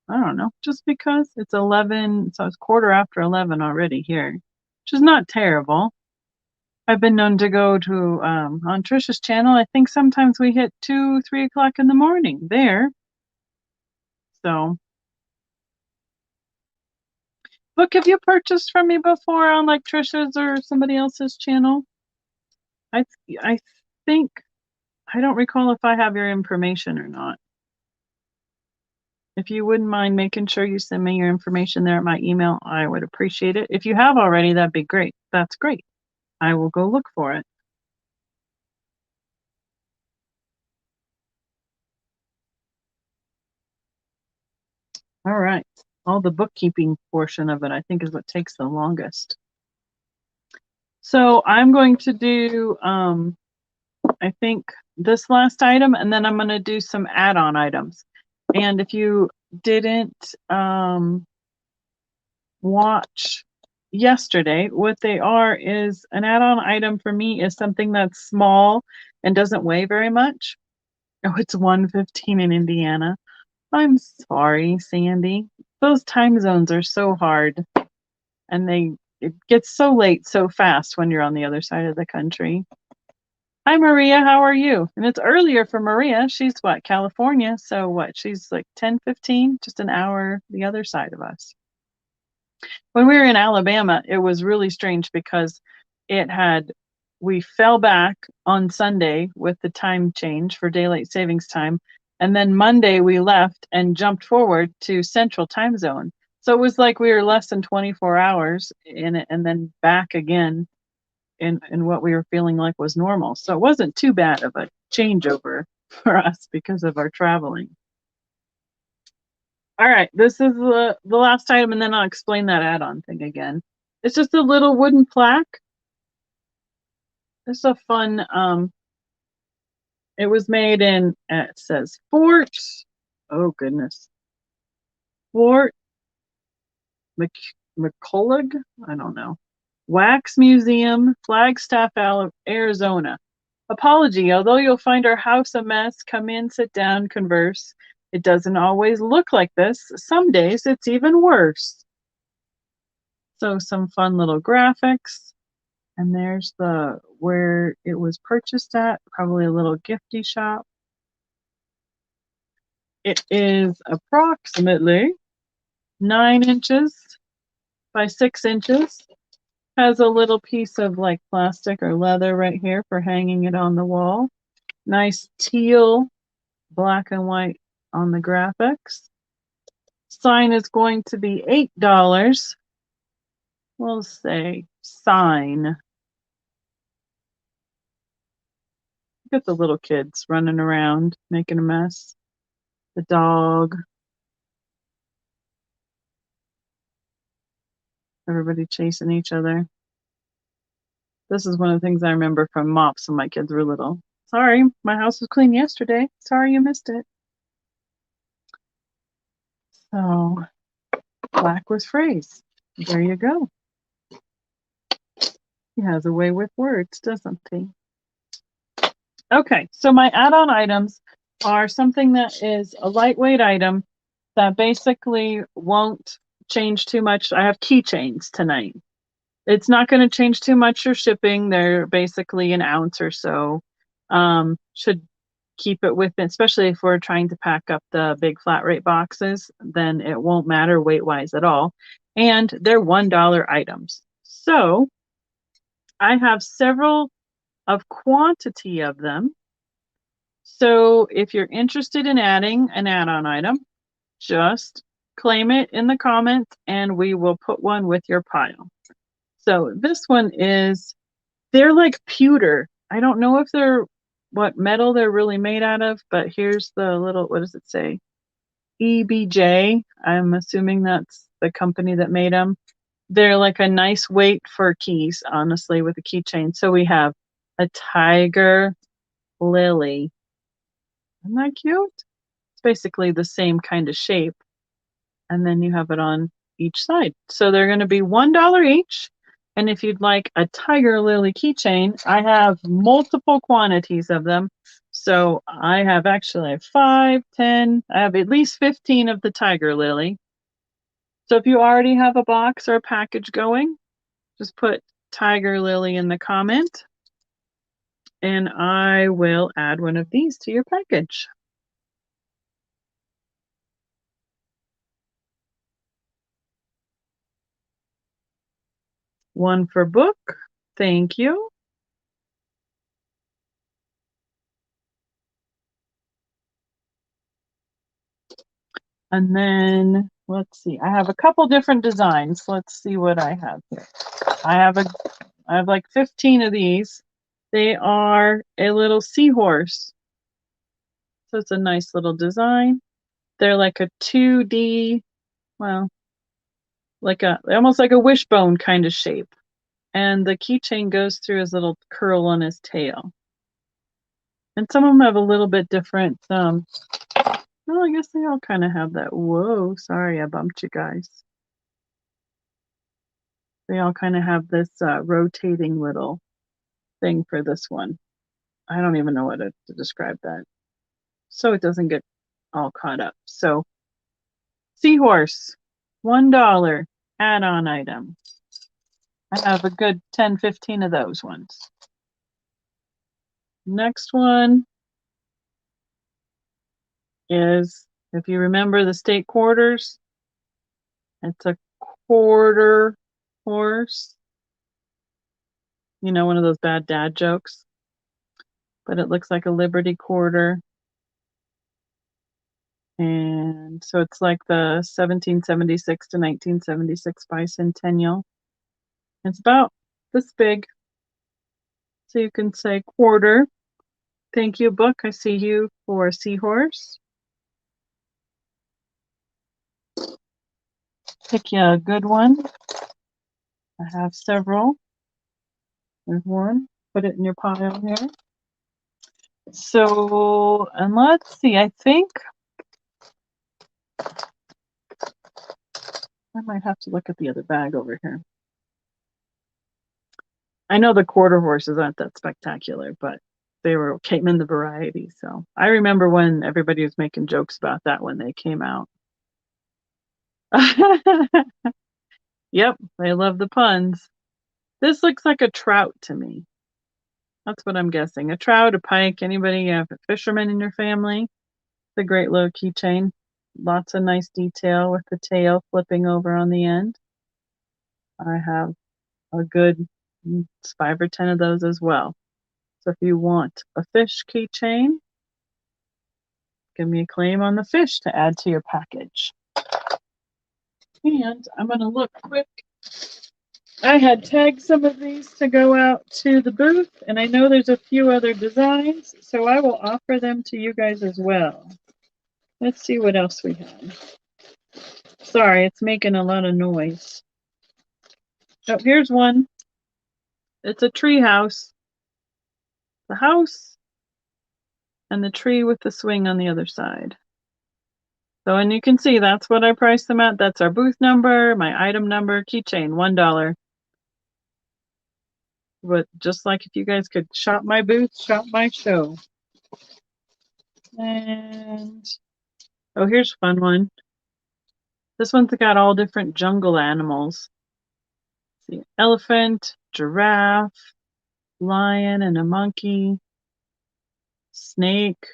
I don't know, just because it's 11, so it's 11:15 already here, which is not terrible. I've been known to go to, on Trisha's channel, I think sometimes we hit 2, 3 o'clock in the morning there. So, book, have you purchased from me before on like Trisha's or somebody else's channel? I think, I don't recall if I have your information or not. If you wouldn't mind making sure you send me your information there at my email, I would appreciate it. If you have already, that'd be great. That's great. I will go look for it. All right. All the bookkeeping portion of it, I think, is what takes the longest. So I'm going to do, I think, this last item, and then I'm going to do some add-on items. And if you didn't watch yesterday, what they are is an add-on item for me is something that's small and doesn't weigh very much. Oh, it's 1:15 in Indiana. I'm sorry, Sandy. Those time zones are so hard, and it gets so late so fast when you're on the other side of the country. Hi, Maria. How are you? And it's earlier for Maria. She's what, California? So what? She's like 10:15, just an hour the other side of us. When we were in Alabama, it was really strange because we fell back on Sunday with the time change for daylight savings time. And then Monday we left and jumped forward to Central Time Zone. So it was like we were less than 24 hours in it and then back again in what we were feeling like was normal. So it wasn't too bad of a changeover for us because of our traveling. All right, this is the last item, and then I'll explain that add-on thing again. It's just a little wooden plaque. It's a fun, it was made in, it says Fort, oh goodness, Fort McCulloch, I don't know. Wax Museum, Flagstaff, Arizona. Apology, although you'll find our house a mess, come in, sit down, converse. It doesn't always look like this. Some days it's even worse. So some fun little graphics. And there's the where it was purchased at, probably a little gifty shop. It is approximately 9 inches by 6 inches. Has a little piece of like plastic or leather right here for hanging it on the wall. Nice teal, black and white on the graphics. Sign is going to be $8. We'll say sign. Look at the little kids running around, making a mess. The dog. Everybody chasing each other. This is one of the things I remember from mops when my kids were little. Sorry, my house was clean yesterday. Sorry you missed it. So, black was phrase. There you go. He has a way with words, doesn't he? Okay, so my add-on items are something that is a lightweight item that basically won't change too much. I have keychains tonight. It's not going to change too much for shipping. They're basically an ounce or so. Should keep it within, especially if we're trying to pack up the big flat rate boxes, then it won't matter weight-wise at all. And they're $1 items. So I have several of quantity of them. So if you're interested in adding an add-on item, just claim it in the comments and we will put one with your pile. So this one is, they're like pewter. I don't know if they're what metal they're really made out of, but here's the little, what does it say? EBJ. I'm assuming that's the company that made them. They're like a nice weight for keys, honestly, with a keychain. So we have a tiger lily. Isn't that cute? It's basically the same kind of shape. And then you have it on each side. So they're going to be $1 each. And if you'd like a tiger lily keychain, I have multiple quantities of them. So I have actually 5, 10, I have at least 15 of the tiger lily. So if you already have a box or a package going, just put tiger lily in the comment and I will add one of these to your package. One for book. Thank you. And then let's see, I have a couple different designs. Let's see what I have here. I have like 15 of these. They are a little seahorse. So it's a nice little design. They're like a 2D, well, like almost like a wishbone kind of shape. And the keychain goes through his little curl on his tail. And some of them have a little bit different, well, I guess they all kind of have that. Whoa, sorry, I bumped you guys. They all kind of have this rotating little thing for this one. I don't even know what to describe that. So it doesn't get all caught up. So seahorse, $1 add-on item. I have a good 10, 15 of those ones. Next one is, if you remember the state quarters, it's a quarter horse. You know, one of those bad dad jokes. But it looks like a Liberty quarter. And so it's like the 1776 to 1976 bicentennial. It's about this big. So you can say quarter. Thank you, book. I see you for seahorse. Pick you a good one. I have several. There's one. Put it in your pile here. So, and let's see, I think I might have to look at the other bag over here. I know the quarter horses aren't that spectacular, but they came in the variety. So I remember when everybody was making jokes about that when they came out. Yep, I love the puns. This looks like a trout to me. That's what I'm guessing. A trout, a pike. Anybody have a fisherman in your family? It's a great little keychain. Lots of nice detail with the tail flipping over on the end. I have a good 5 or 10 of those as well. So if you want a fish keychain, give me a claim on the fish to add to your package. And I'm going to look quick. I had tagged some of these to go out to the booth, and I know there's a few other designs, so I will offer them to you guys as well. Let's see what else we have. Sorry, it's making a lot of noise. Oh, here's one. It's a tree house. The house and the tree with the swing on the other side. So, and you can see that's what I priced them at. That's our booth number, my item number, keychain, $1. But just like if you guys could shop my booth, shop my show. And oh, here's a fun one. This one's got all different jungle animals. See, elephant, giraffe, lion, and a monkey, snake.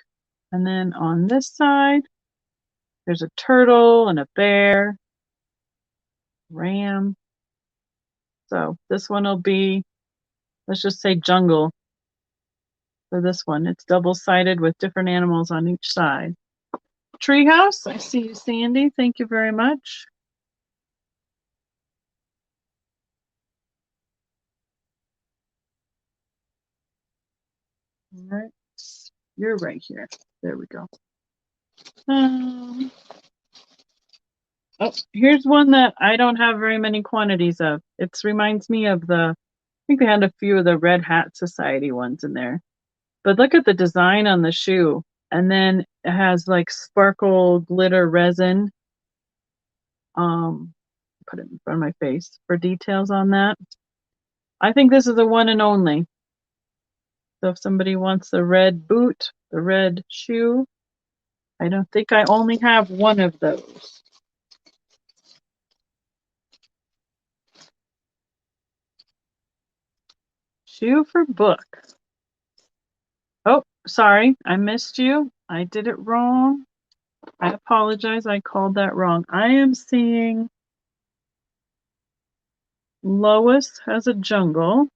And then on this side, there's a turtle and a bear, ram. So this one will be, let's just say jungle for this one. It's double-sided with different animals on each side. Treehouse, I see you, Sandy. Thank you very much. All right, you're right here. There we go. Oh, here's one that I don't have very many quantities of. It reminds me of I think they had a few of the Red Hat Society ones in there. But look at the design on the shoe. And then it has like sparkle glitter resin. Put it in front of my face for details on that. I think this is a one and only. So if somebody wants the red boot, the red shoe, I don't think I only have one of those. Shoe for book. Oh, sorry, I missed you. I did it wrong. I apologize, I called that wrong. I am seeing Lois has a jungle.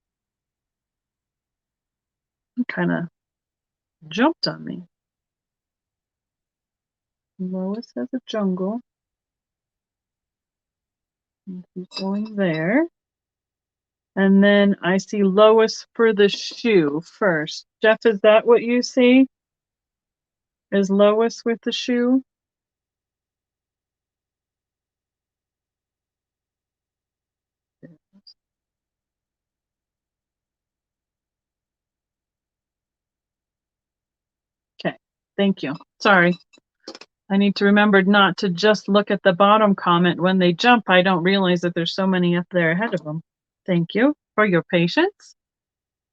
Kind of jumped on me. Lois has a jungle. And he's going there. And then I see Lois for the shoe first. Jeff, is that what you see? Is Lois with the shoe? Okay, thank you. Sorry. I need to remember not to just look at the bottom comment. When they jump, I don't realize that there's so many up there ahead of them. Thank you for your patience.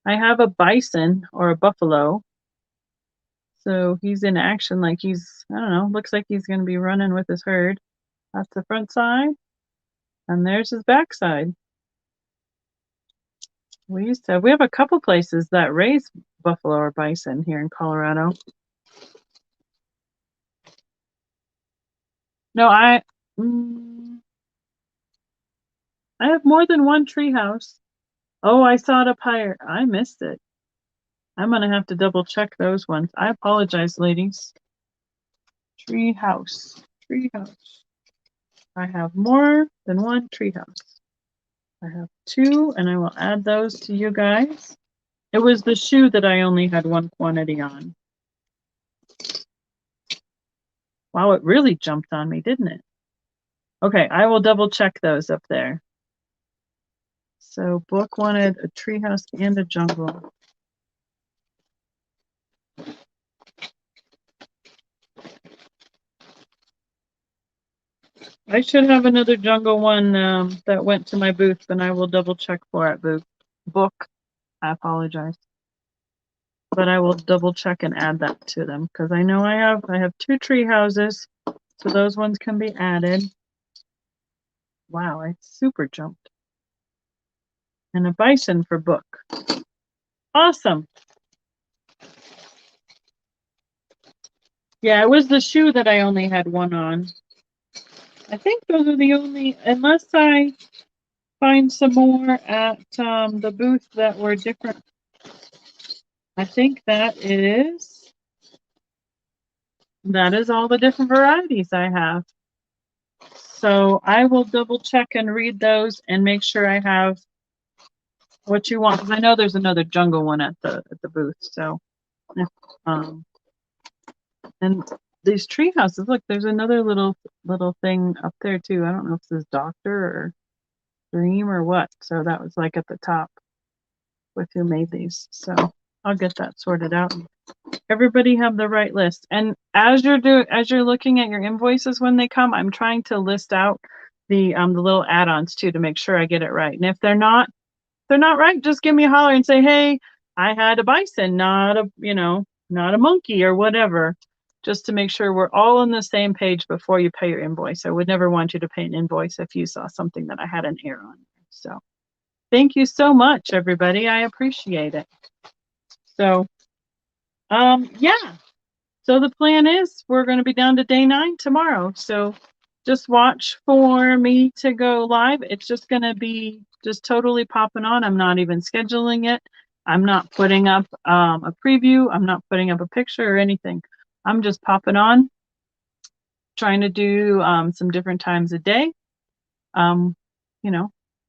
I have a bison or a buffalo. So he's in action like he's, I don't know, looks like he's going to be running with his herd. That's the front side. And there's his back side. We have a couple places that raise buffalo or bison here in Colorado. No, I have more than one tree house. Oh, I saw it up higher. I missed it. I'm going to have to double check those ones. I apologize, ladies. Tree house. Tree house. I have more than one tree house. I have 2, and I will add those to you guys. It was the shoe that I only had one quantity on. Wow, it really jumped on me, didn't it? Okay, I will double check those up there. So book wanted a treehouse and a jungle. I should have another jungle one that went to my booth, and I will double check for it, book. I apologize. But I will double check and add that to them because I know I have 2 tree houses, so those ones can be added. Wow, I super jumped. And a bison for book. Awesome. Yeah, it was the shoe that I only had one on. I think those are the only, unless I find some more at the booth that were different. I think that is all the different varieties I have. So I will double check and read those and make sure I have what you want. Because I know there's another jungle one at the booth. So, and these tree houses. Look, there's another little thing up there too. I don't know if this is Doctor or Dream or what. So that was like at the top with who made these. So I'll get that sorted out. Everybody have the right list. And as you're looking at your invoices when they come, I'm trying to list out the little add-ons too to make sure I get it right. And if they're not right, just give me a holler and say, hey, I had a bison, not a monkey or whatever, just to make sure we're all on the same page before you pay your invoice. I would never want you to pay an invoice if you saw something that I had an error on. So thank you so much, everybody. I appreciate it. So, yeah. So the plan is we're going to be down to day 9 tomorrow. So just watch for me to go live. It's just going to be just totally popping on. I'm not even scheduling it. I'm not putting up a preview. I'm not putting up a picture or anything. I'm just popping on, trying to do some different times a day.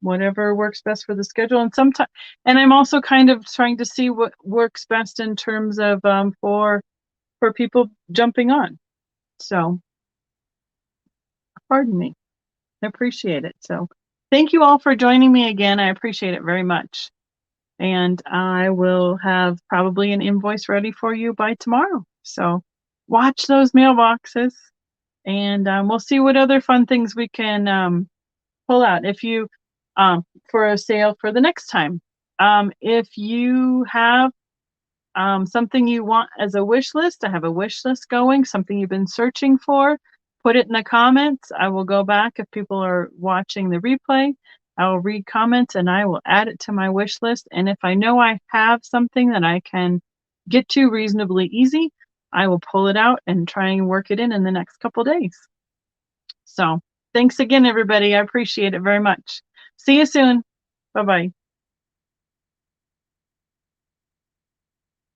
Whatever works best for the schedule. And I'm also kind of trying to see what works best in terms of for people jumping on. So, pardon me. I appreciate it. So, thank you all for joining me again. I appreciate it very much. And I will have probably an invoice ready for you by tomorrow. So, watch those mailboxes and we'll see what other fun things we can pull out if you for a sale for the next time. If you have something you want as a wish list, I have a wish list going, something you've been searching for, put it in the comments. I will go back if people are watching the replay. I will read comments and I will add it to my wish list. And if I know I have something that I can get to reasonably easy, I will pull it out and try and work it in the next couple days. So thanks again, everybody. I appreciate it very much. See you soon. Bye-bye.